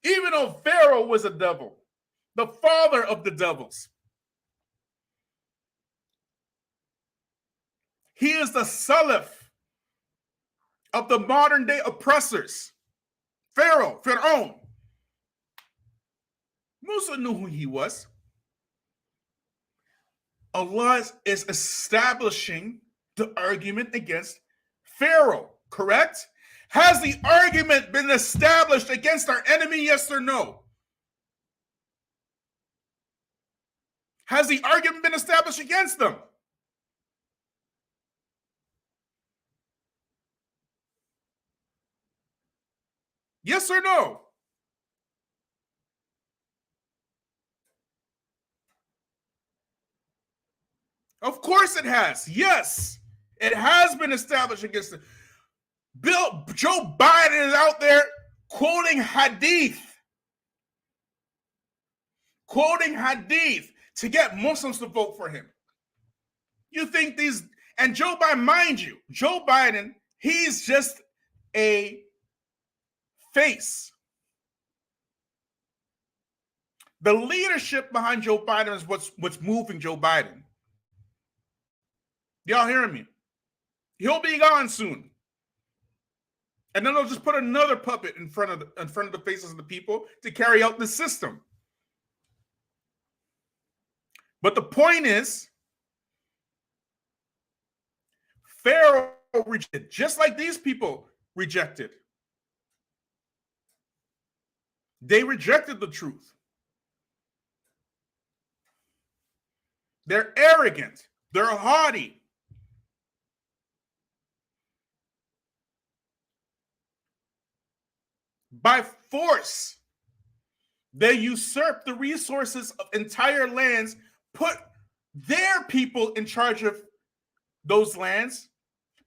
Speaker 4: Even though Pharaoh was a devil, the father of the devils. He is the Salaf of the modern day oppressors. Pharaoh. Musa knew who he was. Allah is establishing the argument against Pharaoh, correct? Has the argument been established against our enemy, yes or no? Has the argument been established against them? Yes or no? Of course it has. Yes, it has been established against them. Joe Biden is out there quoting hadith to get Muslims to vote for him. You think these, and Joe Biden, mind you, Joe Biden, he's just a face. The leadership behind Joe Biden is what's moving Joe Biden. Y'all hearing me? He'll be gone soon. And then they'll just put another puppet in front of the faces of the people to carry out the system. But the point is, Pharaoh rejected, just like these people rejected. They rejected the truth. They're arrogant. They're haughty. By force, they usurp the resources of entire lands, put their people in charge of those lands,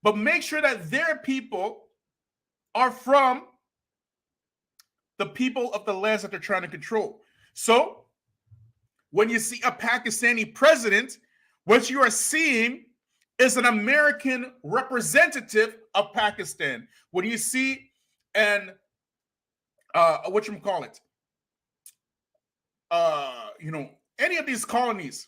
Speaker 4: but make sure that their people are from the people of the lands that they're trying to control. So when you see a Pakistani president What you are seeing is an American representative of Pakistan. When you see an whatchamacallit, any of these colonies,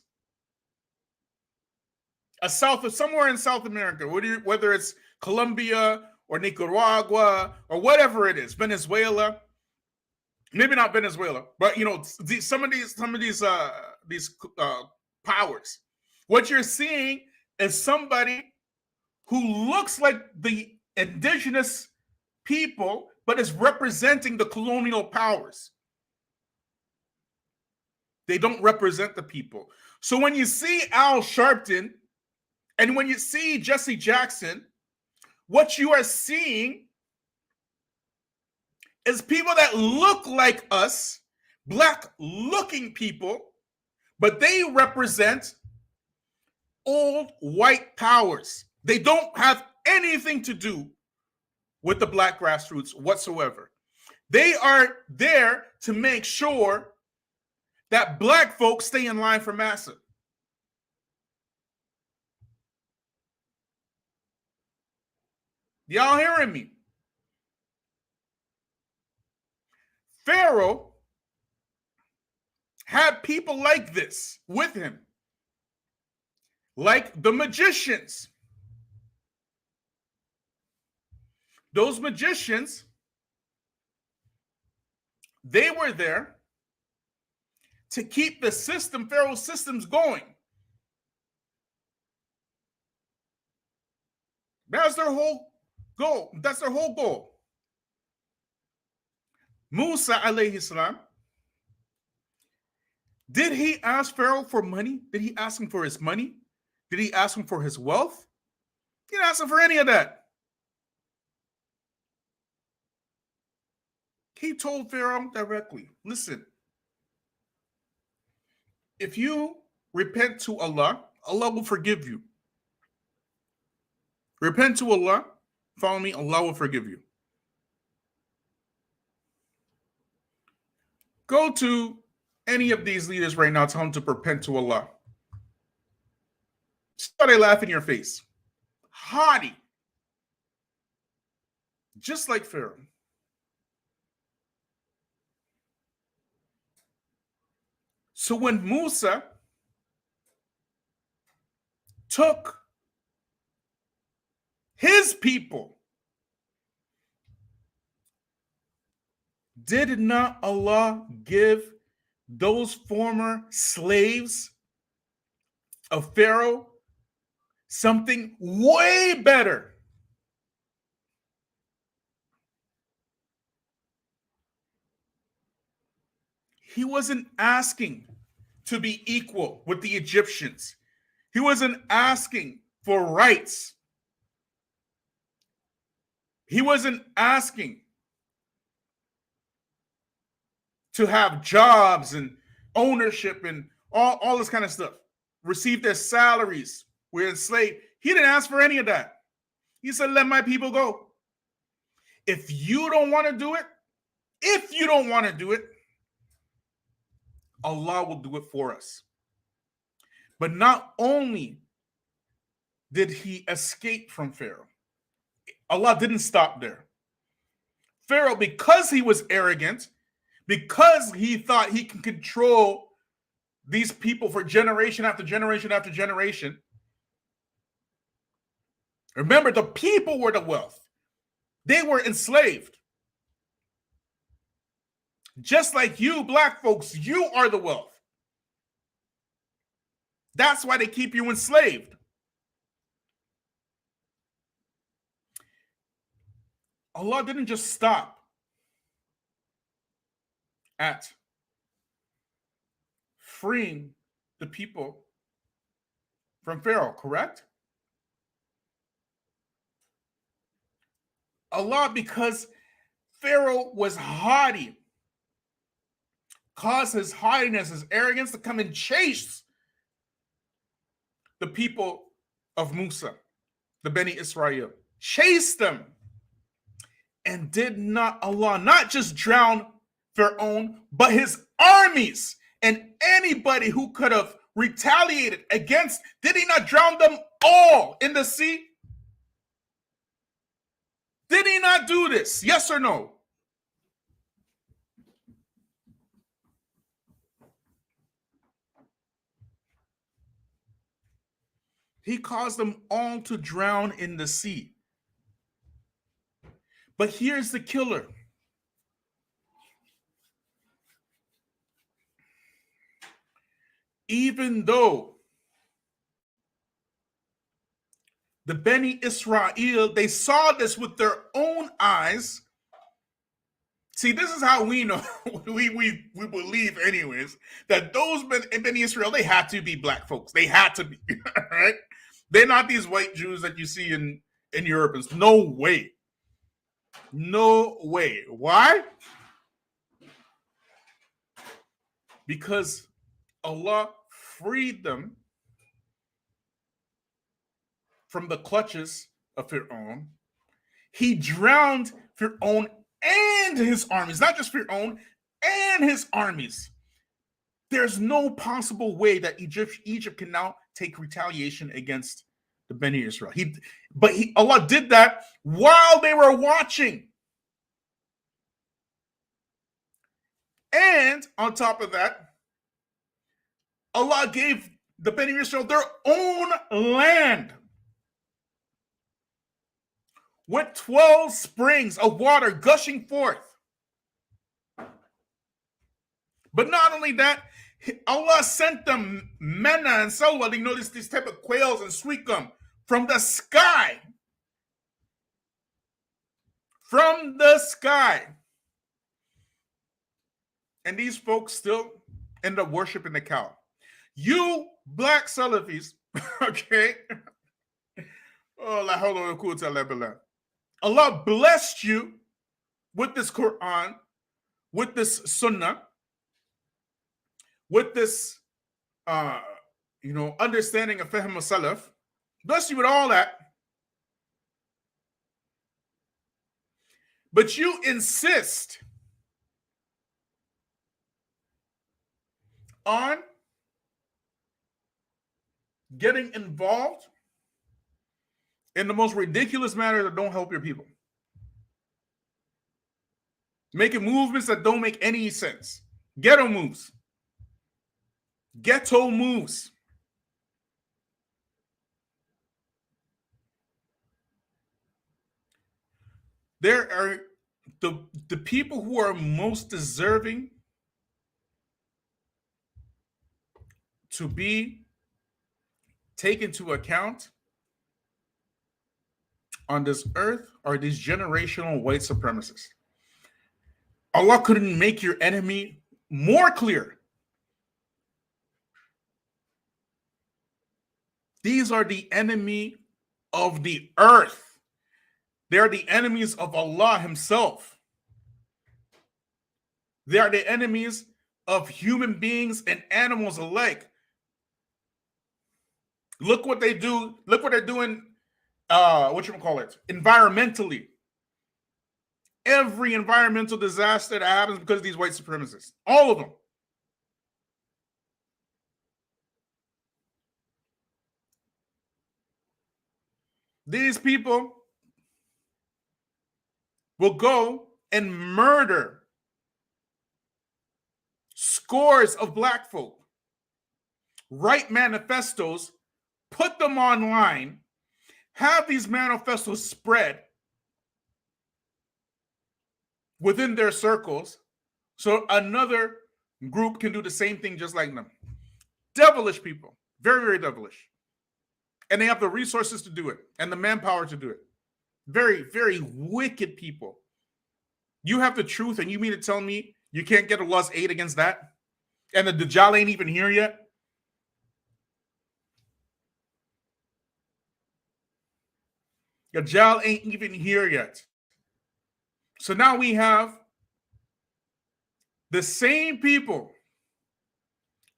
Speaker 4: somewhere in South America, whether it's Colombia or Nicaragua or whatever it is, Venezuela, maybe not Venezuela, but some of these powers. What you're seeing is somebody who looks like the indigenous people, but is representing the colonial powers. They don't represent the people. So when you see Al Sharpton and when you see Jesse Jackson, what you are seeing is people that look like us, black-looking people, but they represent old white powers. They don't have anything to do with the black grassroots whatsoever. They are there to make sure that black folks stay in line for massa. Y'all hearing me? Pharaoh had people like this with him, like the magicians. Those magicians, they were there to keep the system, Pharaoh's systems going. That's their whole goal. That's their whole goal. Musa alayhi salam, did he ask Pharaoh for money? Did he ask him for his money? Did he ask him for his wealth? He didn't ask him for any of that. He told Pharaoh directly, listen, if you repent to Allah, Allah will forgive you. Repent to Allah, follow me, Allah will forgive you. Go to any of these leaders right now, tell them to repent to Allah. See how they laugh in your face. Haughty. Just like Pharaoh. So when Musa took his people, did not Allah give those former slaves of Pharaoh something way better? He wasn't asking to be equal with the Egyptians. He wasn't asking for rights. He wasn't asking to have jobs and ownership and all this kind of stuff. Receive their salaries. We're enslaved. He didn't ask for any of that. He said, let my people go. If you don't want to do it, Allah will do it for us. But not only did he escape from Pharaoh, Allah didn't stop there. Pharaoh, because he was arrogant, because he thought he can control these people for generation after generation after generation. Remember, the people were the wealth. They were enslaved. Just like you, black folks, you are the wealth. That's why they keep you enslaved. Allah didn't just stop at freeing the people from Pharaoh, correct? Allah, because Pharaoh was haughty, caused his haughtiness, his arrogance to come and chase the people of Musa, the Beni Israel. Chase them. And did not Allah not just drown Pharaoh, but his armies and anybody who could have retaliated against, did he not drown them all in the sea? Did he not do this? Yes or no? He caused them all to drown in the sea. But here's the killer. Even though the Beni Israel, they saw this with their own eyes. See, this is how we know, we believe anyways, that those Beni Israel, they had to be black folks. They had to be, right? They're not these white Jews that you see in Europe. No way. No way. Why? Because Allah freed them from the clutches of Fir'aun. He drowned Fir'aun and his armies, not just Fir'aun and his armies. There's no possible way that Egypt can now take retaliation against the Beni Israel. Allah did that while they were watching. And on top of that, Allah gave the Beni Israel their own land with 12 springs of water gushing forth. But not only that, Allah sent them manna and salwa. You know, these type of quails and sweet gum from the sky. From the sky. And these folks still end up worshiping the cow. You black Salafis, okay? Oh, la hawla wa la quwwata illa billah. Allah blessed you with this Quran, with this Sunnah, with this, understanding of Fahm al-Salaf. Blessed you with all that. But you insist on getting involved in the most ridiculous matters that don't help your people. Making movements that don't make any sense. Ghetto moves. Ghetto moves. There are the people who are most deserving to be taken into account on this earth are these generational white supremacists. Allah couldn't make your enemy more clear. These are the enemy of the earth. They are the enemies of Allah himself. They are the enemies of human beings and animals alike. Look what they do. Look what they're doing, environmentally. Every environmental disaster that happens because of these white supremacists. All of them. These people will go and murder scores of black folk, write manifestos, put them online, have these manifestos spread within their circles so another group can do the same thing just like them. Devilish people. Very, very devilish. And they have the resources to do it and the manpower to do it. Very, very wicked people. You have the truth and you mean to tell me you can't get Allah's aid against that? And the Dajjal ain't even here yet? Dajjal ain't even here yet. So now we have the same people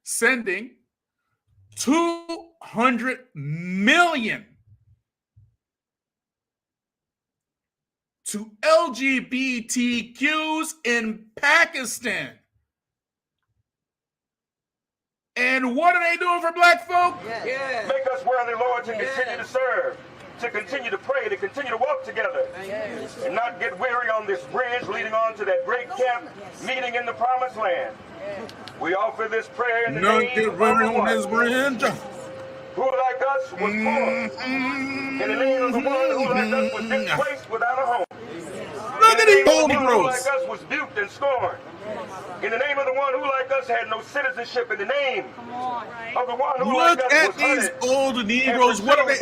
Speaker 4: sending 200 million to LGBTQs in Pakistan. And what are they doing for black folk?
Speaker 7: Yeah. Make us worthy, Lord, to continue to serve, to continue to pray, to continue to walk together, and not get weary on this bridge leading on to that great camp meeting in the promised land. We offer this prayer in the name of the one who like us was poor, in the name of the one who like us was displaced without a home.
Speaker 4: Look at these old
Speaker 7: Negroes. Who
Speaker 4: Negroes.
Speaker 7: like us was duped and scorned. In the name of the one who like us had no citizenship. In the name of the one who
Speaker 4: Look
Speaker 7: like us
Speaker 4: at
Speaker 7: was
Speaker 4: these
Speaker 7: hunted
Speaker 4: old Negroes. What are they?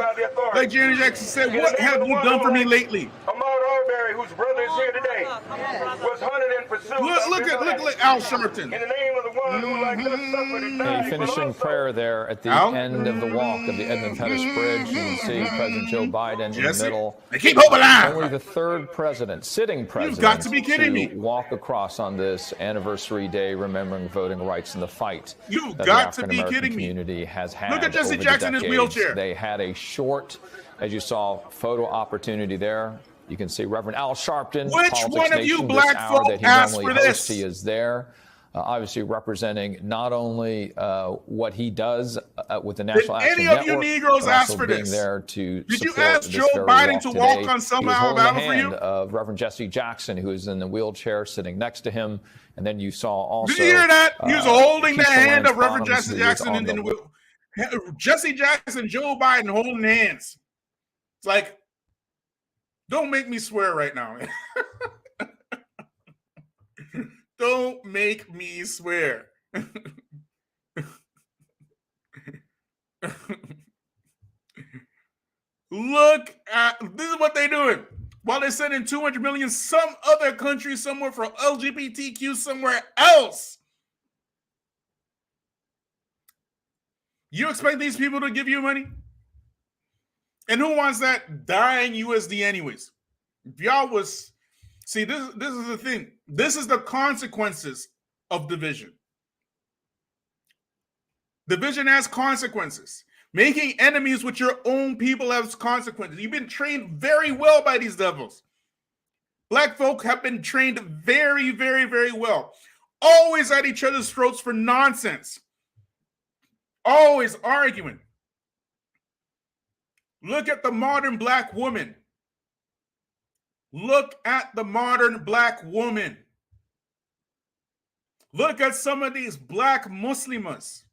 Speaker 4: Like Janet Jackson said, what have you done for me lately?
Speaker 7: Ahmaud Arbery, whose brother is here today, was hunted and pursued.
Speaker 4: Look, Al Sharpton.
Speaker 7: In the name of the one who like us suffered and died.
Speaker 14: A finishing prayer there at the end of the walk of the Edmund Pettus Bridge. You can see President Joe Biden in the middle.
Speaker 4: They keep hope alive.
Speaker 14: Only the third president, sitting president,
Speaker 4: You've got to be kidding me.
Speaker 14: Walk across on this anniversary day, remembering voting rights and the fight
Speaker 4: You've
Speaker 14: that
Speaker 4: got
Speaker 14: the
Speaker 4: to be
Speaker 14: African-American
Speaker 4: kidding me.
Speaker 14: community has had.
Speaker 4: Look at Jesse
Speaker 14: over
Speaker 4: Jackson
Speaker 14: the
Speaker 4: in his
Speaker 14: decades.
Speaker 4: wheelchair.
Speaker 14: They had a short, as you saw, photo opportunity there. You can see Reverend Al Sharpton.
Speaker 4: Which
Speaker 14: Politics
Speaker 4: one of you
Speaker 14: Nation,
Speaker 4: black
Speaker 14: this hour
Speaker 4: folk
Speaker 14: that he
Speaker 4: asked
Speaker 14: normally
Speaker 4: for
Speaker 14: hosts,
Speaker 4: this?
Speaker 14: he is there. Obviously representing not only what he does with the National Action
Speaker 4: any
Speaker 14: Network,
Speaker 4: of you Negroes
Speaker 14: but
Speaker 4: ask
Speaker 14: also
Speaker 4: for
Speaker 14: being
Speaker 4: this?
Speaker 14: there to
Speaker 4: Did you
Speaker 14: support
Speaker 4: ask
Speaker 14: this
Speaker 4: Joe
Speaker 14: very
Speaker 4: Biden to walk
Speaker 14: today.
Speaker 4: on Selma
Speaker 14: He was holding the
Speaker 4: Alabama for
Speaker 14: hand
Speaker 4: you?
Speaker 14: of Reverend Jesse Jackson, who is in the wheelchair sitting next to him, and then you saw also.
Speaker 4: Did you hear that? He was holding the
Speaker 14: Keisha
Speaker 4: hand
Speaker 14: Lance
Speaker 4: of Reverend
Speaker 14: Bottoms,
Speaker 4: Jesse
Speaker 14: who was
Speaker 4: Jackson
Speaker 14: on
Speaker 4: in the wheel. Jesse Jackson, Joe Biden holding hands. It's like, don't make me swear right now. Don't make me swear. Look at this is what they're doing. While they're sending 200 million some other country somewhere for LGBTQ somewhere else. You expect these people to give you money? And who wants that dying USD anyways? If y'all was see, this is the thing. This is the consequences of division. Division has consequences. Making enemies with your own people has consequences. You've been trained very well by these devils. Black folk have been trained very, very, very well. Always at each other's throats for nonsense. Always arguing. Look at the modern black woman. Look at the modern black woman. Look at some of these black Muslims.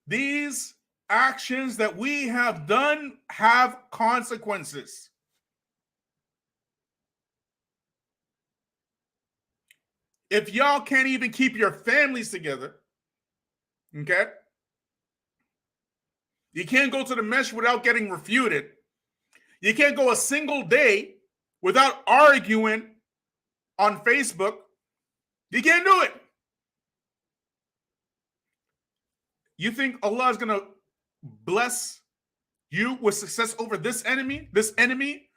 Speaker 4: These actions that we have done have consequences. If y'all can't even keep your families together, okay? You can't go to the mesh without getting refuted. You can't go a single day without arguing on Facebook. You can't do it. You think Allah is going to bless you with success over this enemy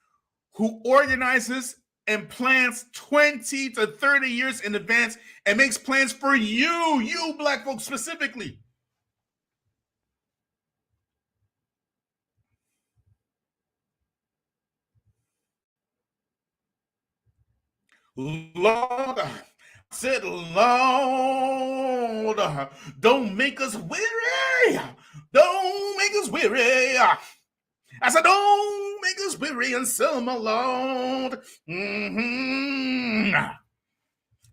Speaker 4: who organizes and plans 20 to 30 years in advance and makes plans for you black folks specifically. Lord, I said, Lord, don't make us weary. Don't make us weary. I said, don't make us weary and Selma, Lord.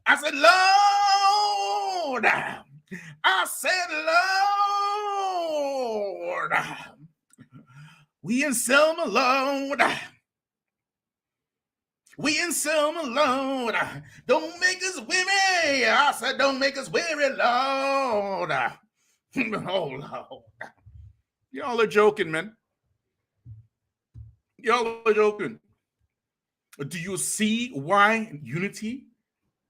Speaker 4: I said, Lord. I said, Lord. We in Selma, Lord. We in Selma, Lord. Don't make us weary. I said, don't make us weary, Lord. Oh, Lord. Y'all are joking, man. Y'all are joking. Do you see why unity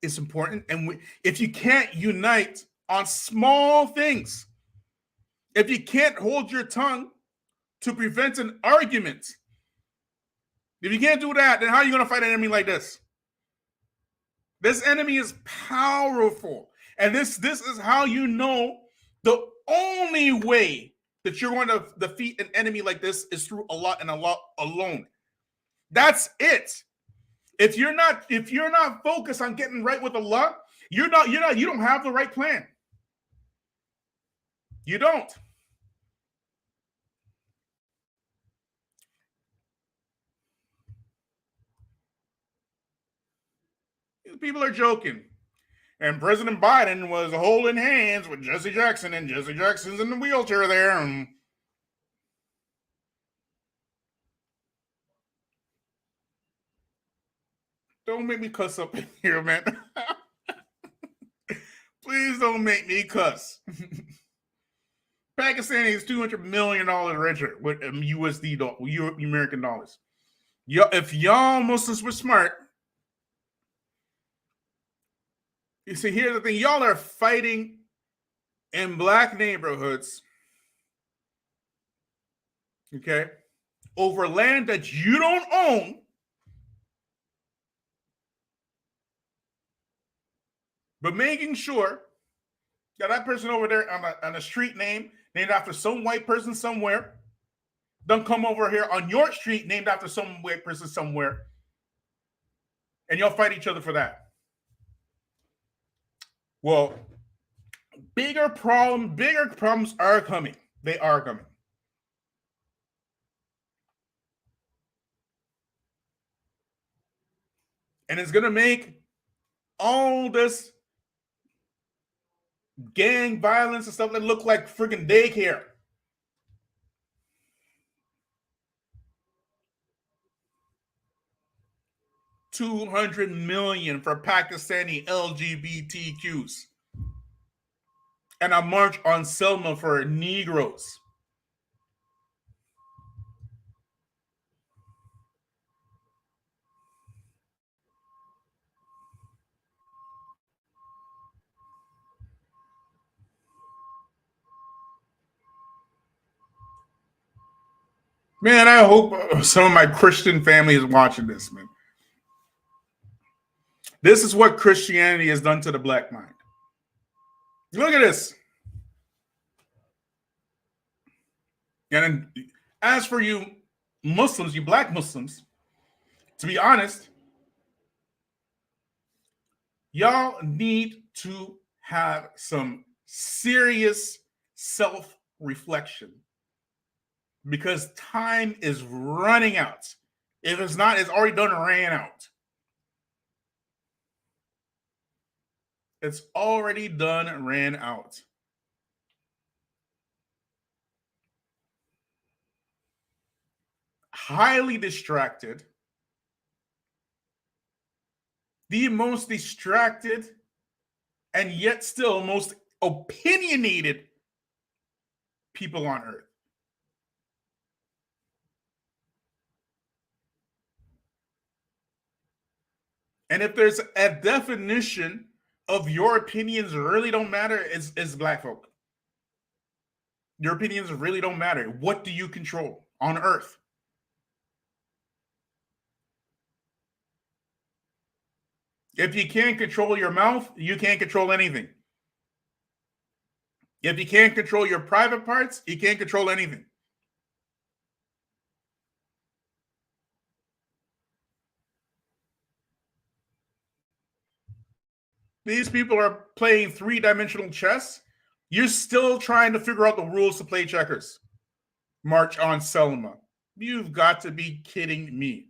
Speaker 4: is important? And if you can't unite on small things, if you can't hold your tongue to prevent an argument, if you can't do that, then how are you going to fight an enemy like this? This enemy is powerful. And this is how you know the only way that you're going to defeat an enemy like this is through Allah and Allah alone. That's it. If you're not focused on getting right with Allah, you don't have the right plan. You don't. People are joking. And President Biden was holding hands with Jesse Jackson, and Jesse Jackson's in the wheelchair there. And don't make me cuss up in here, man. Please don't make me cuss. Pakistani is $200 million richer with USD, American dollars. If y'all Muslims were smart, you see, here's the thing. Y'all are fighting in black neighborhoods, okay, over land that you don't own, but making sure that person over there on a street named after some white person somewhere don't come over here on your street named after some white person somewhere, and y'all fight each other for that. Well, bigger problems are coming. They are coming. And it's going to make all this gang violence and stuff that look like freaking daycare. $200 million for Pakistani LGBTQs. And a march on Selma for Negroes. Man, I hope some of my Christian family is watching this, man. This is what Christianity has done to the black mind. Look at this. And as for you Muslims, you black Muslims, to be honest, y'all need to have some serious self-reflection because time is running out. If it's not, it's already done ran out. It's already done ran out. Highly distracted. The most distracted and yet still most opinionated people on earth. And if there's a definition of your opinions really don't matter, it's black folk. Your opinions really don't matter. What do you control on earth? If you can't control your mouth, you can't control anything. If you can't control your private parts, you can't control anything. These people are playing three-dimensional chess. You're still trying to figure out the rules to play checkers. March on Selma. You've got to be kidding me.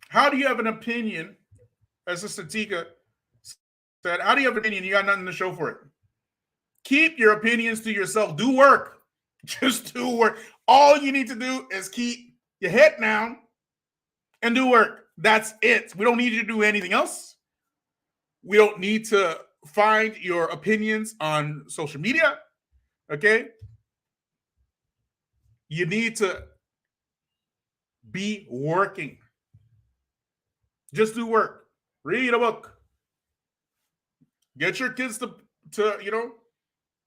Speaker 4: How do you have an opinion, as Sister Tika said, how do you have an opinion? You got nothing to show for it. Keep your opinions to yourself. Do work. Just do work. All you need to do is keep your head down and do work. That's it. We don't need you to do anything else. We don't need to find your opinions on social media. Okay? You need to be working. Just do work. Read a book. Get your kids to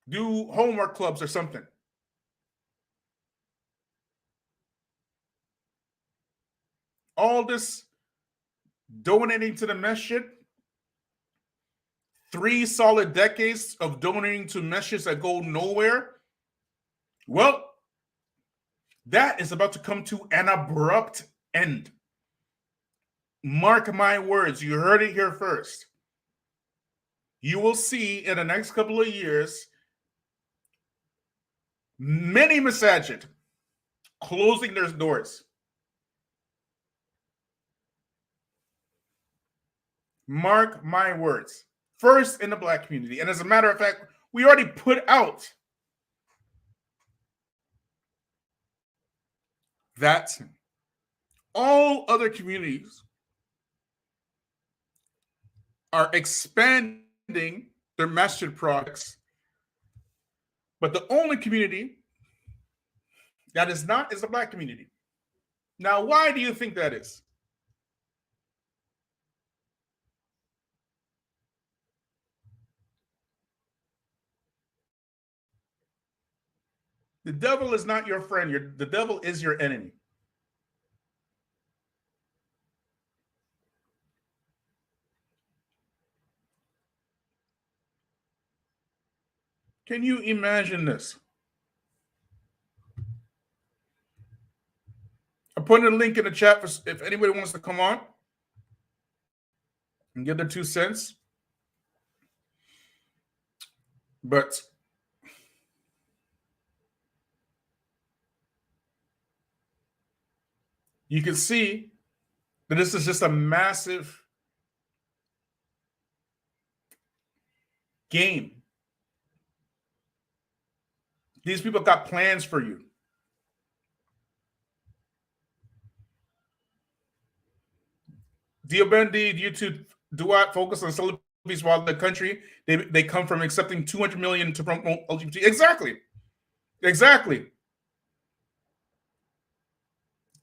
Speaker 4: do homework clubs or something. All this donating to the masjid, 3 solid decades of donating to meshes that go nowhere, well, that is about to come to an abrupt end. Mark my words, you heard it here first. You will see in the next couple of years many masajid closing their doors. Mark my words. First in the black community. And as a matter of fact, we already put out that all other communities are expanding their masjid products, but the only community that is not is the black community. Now, why do you think that is? The devil is not your friend. The devil is your enemy. Can you imagine this? I'm putting a link in the chat for if anybody wants to come on and give their 2 cents. But you can see that this is just a massive game. These people got plans for you. Deobandi, YouTube, Duat focus on celebrities while in the country. They come from accepting 200 million to promote LGBT. Exactly. Exactly.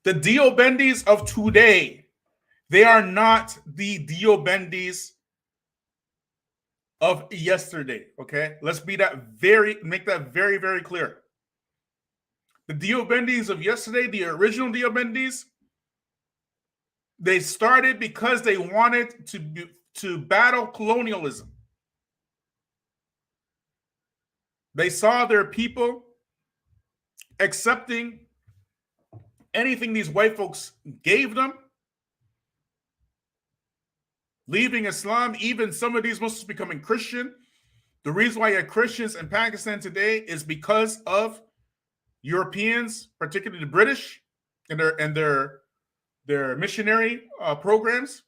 Speaker 4: The Deobandis of today, they are not the Deobandis of yesterday. Okay, let's make that very, very clear. The Deobandis of yesterday, the original Deobandis, they started because they wanted to battle colonialism. They saw their people accepting anything these white folks gave them, leaving Islam, even some of these Muslims becoming Christian. The reason why you have Christians in Pakistan today is because of Europeans, particularly the British, and their missionary programs.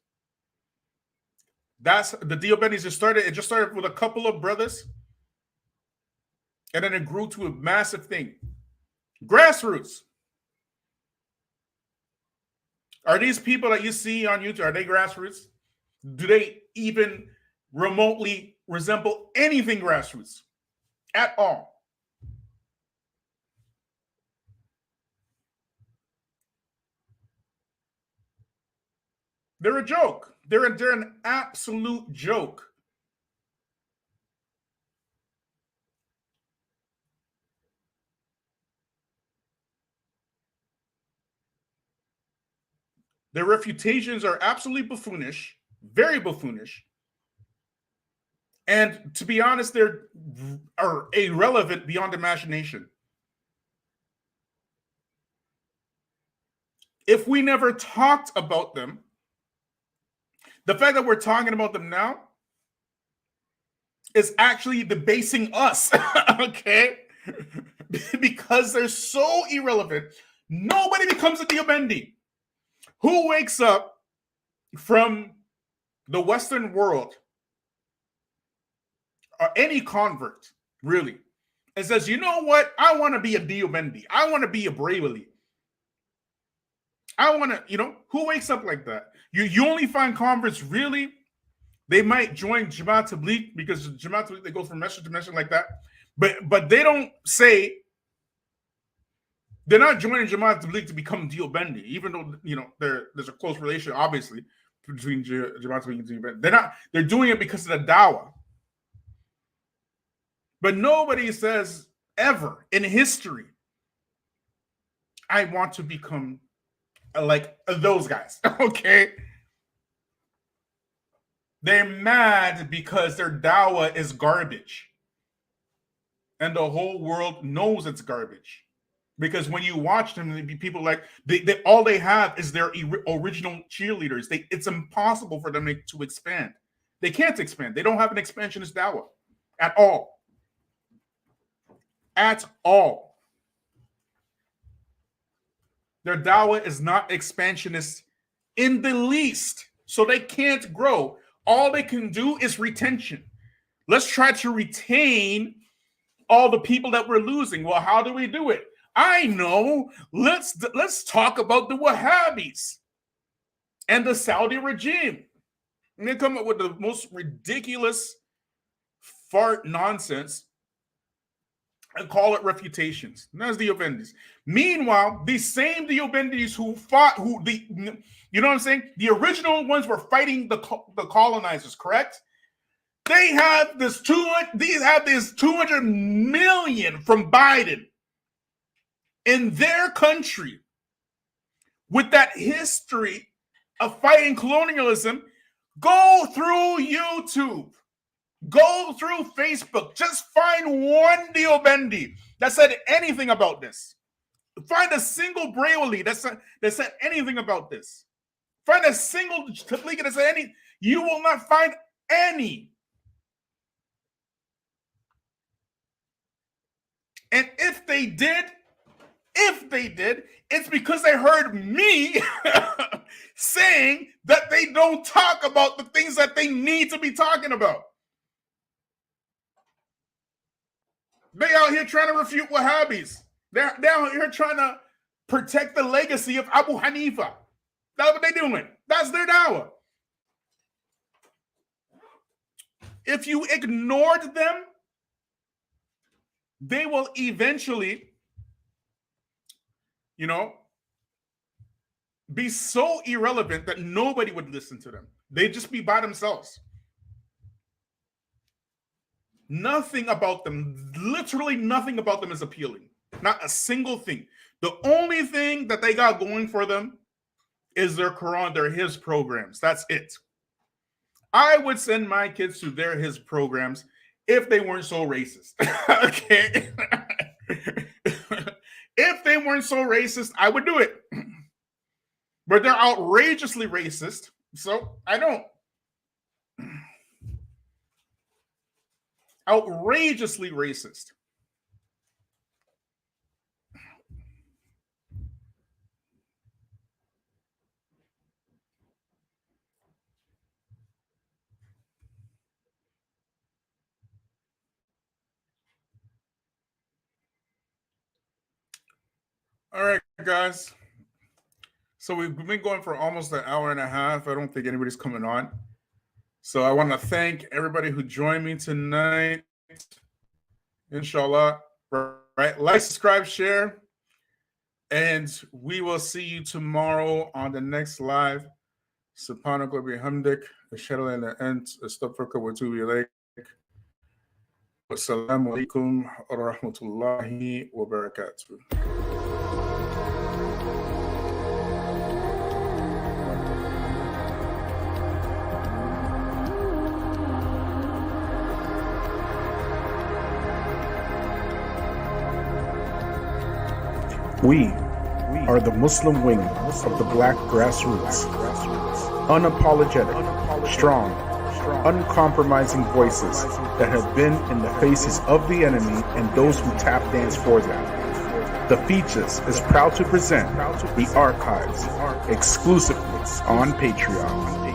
Speaker 4: That's the Deobandis just started. It just started with a couple of brothers, and then it grew to a massive thing. Grassroots. Are these people that you see on YouTube, are they grassroots? Do they even remotely resemble anything grassroots at all? They're a joke. They're an absolute joke. Their refutations are absolutely buffoonish, very buffoonish. And to be honest, they are irrelevant beyond imagination. If we never talked about them, the fact that we're talking about them now is actually debasing us, okay? Because they're so irrelevant. Nobody becomes a Deobandi. Who wakes up from the Western world, or any convert, really, and says, you know what? I want to be a Deobandi. I want to be a Bravely. I want to, who wakes up like that? You only find converts, really, they might join Jamaat Tabligh, because Jamaat Tabligh, they go from message to message like that. But they don't say, they're not joining Jamaat Tabligh to become Deobandi, even though, there's a close relation, obviously, between Jamaat Tabligh and Deobandi. They're doing it because of the dawah. But nobody says ever in history, I want to become like those guys, okay? They're mad because their dawah is garbage. And the whole world knows it's garbage. Because when you watch them, people like, all they have is their original cheerleaders. It's impossible for them to expand. They can't expand. They don't have an expansionist dawah at all. At all. Their dawah is not expansionist in the least. So they can't grow. All they can do is retention. Let's try to retain all the people that we're losing. Well, how do we do it? I know. Let's talk about the Wahhabis and the Saudi regime. And they come up with the most ridiculous fart nonsense and call it refutations. And that's the Diobendis. Meanwhile, these same Diobendis who fought, you know what I'm saying? The original ones were fighting the colonizers, correct? They have this 200 million from Biden in their country with that history of fighting colonialism. Go through YouTube. Go through Facebook. Just find one Diobendi that said anything about this. Find a single Brayley that said anything about this. Find a single Tablika that said any. You will not find any. And if they did, it's because they heard me saying that they don't talk about the things that they need to be talking about. They out here trying to refute Wahhabis. They're out here trying to protect the legacy of Abu Hanifa. That's what they're doing. That's their dawah. If you ignored them, they will eventually, be so irrelevant that nobody would listen to them. They'd just be by themselves. Nothing about them, literally nothing about them is appealing. Not a single thing. The only thing that they got going for them is their Quran, their his programs. That's it. I would send my kids to their his programs if they weren't so racist. Okay? If they weren't so racist, I would do it. But they're outrageously racist, so I don't. Outrageously racist. All right, guys. So we've been going for almost an hour and a half. I don't think anybody's coming on. So I want to thank everybody who joined me tonight. Inshallah. Right? Like, subscribe, share. And we will see you tomorrow on the next live. Subhanaka wa bihamdik. Ashhadu an la ilaha illa anta astaghfiruka wa atubu ilayk. Assalamu alaikum wa rahmatullahi wa barakatuh.
Speaker 15: We are the Muslim wing of the Black grassroots. Unapologetic, strong, uncompromising voices that have been in the faces of the enemy and those who tap dance for them. The Feachaz is proud to present the archives exclusively on Patreon.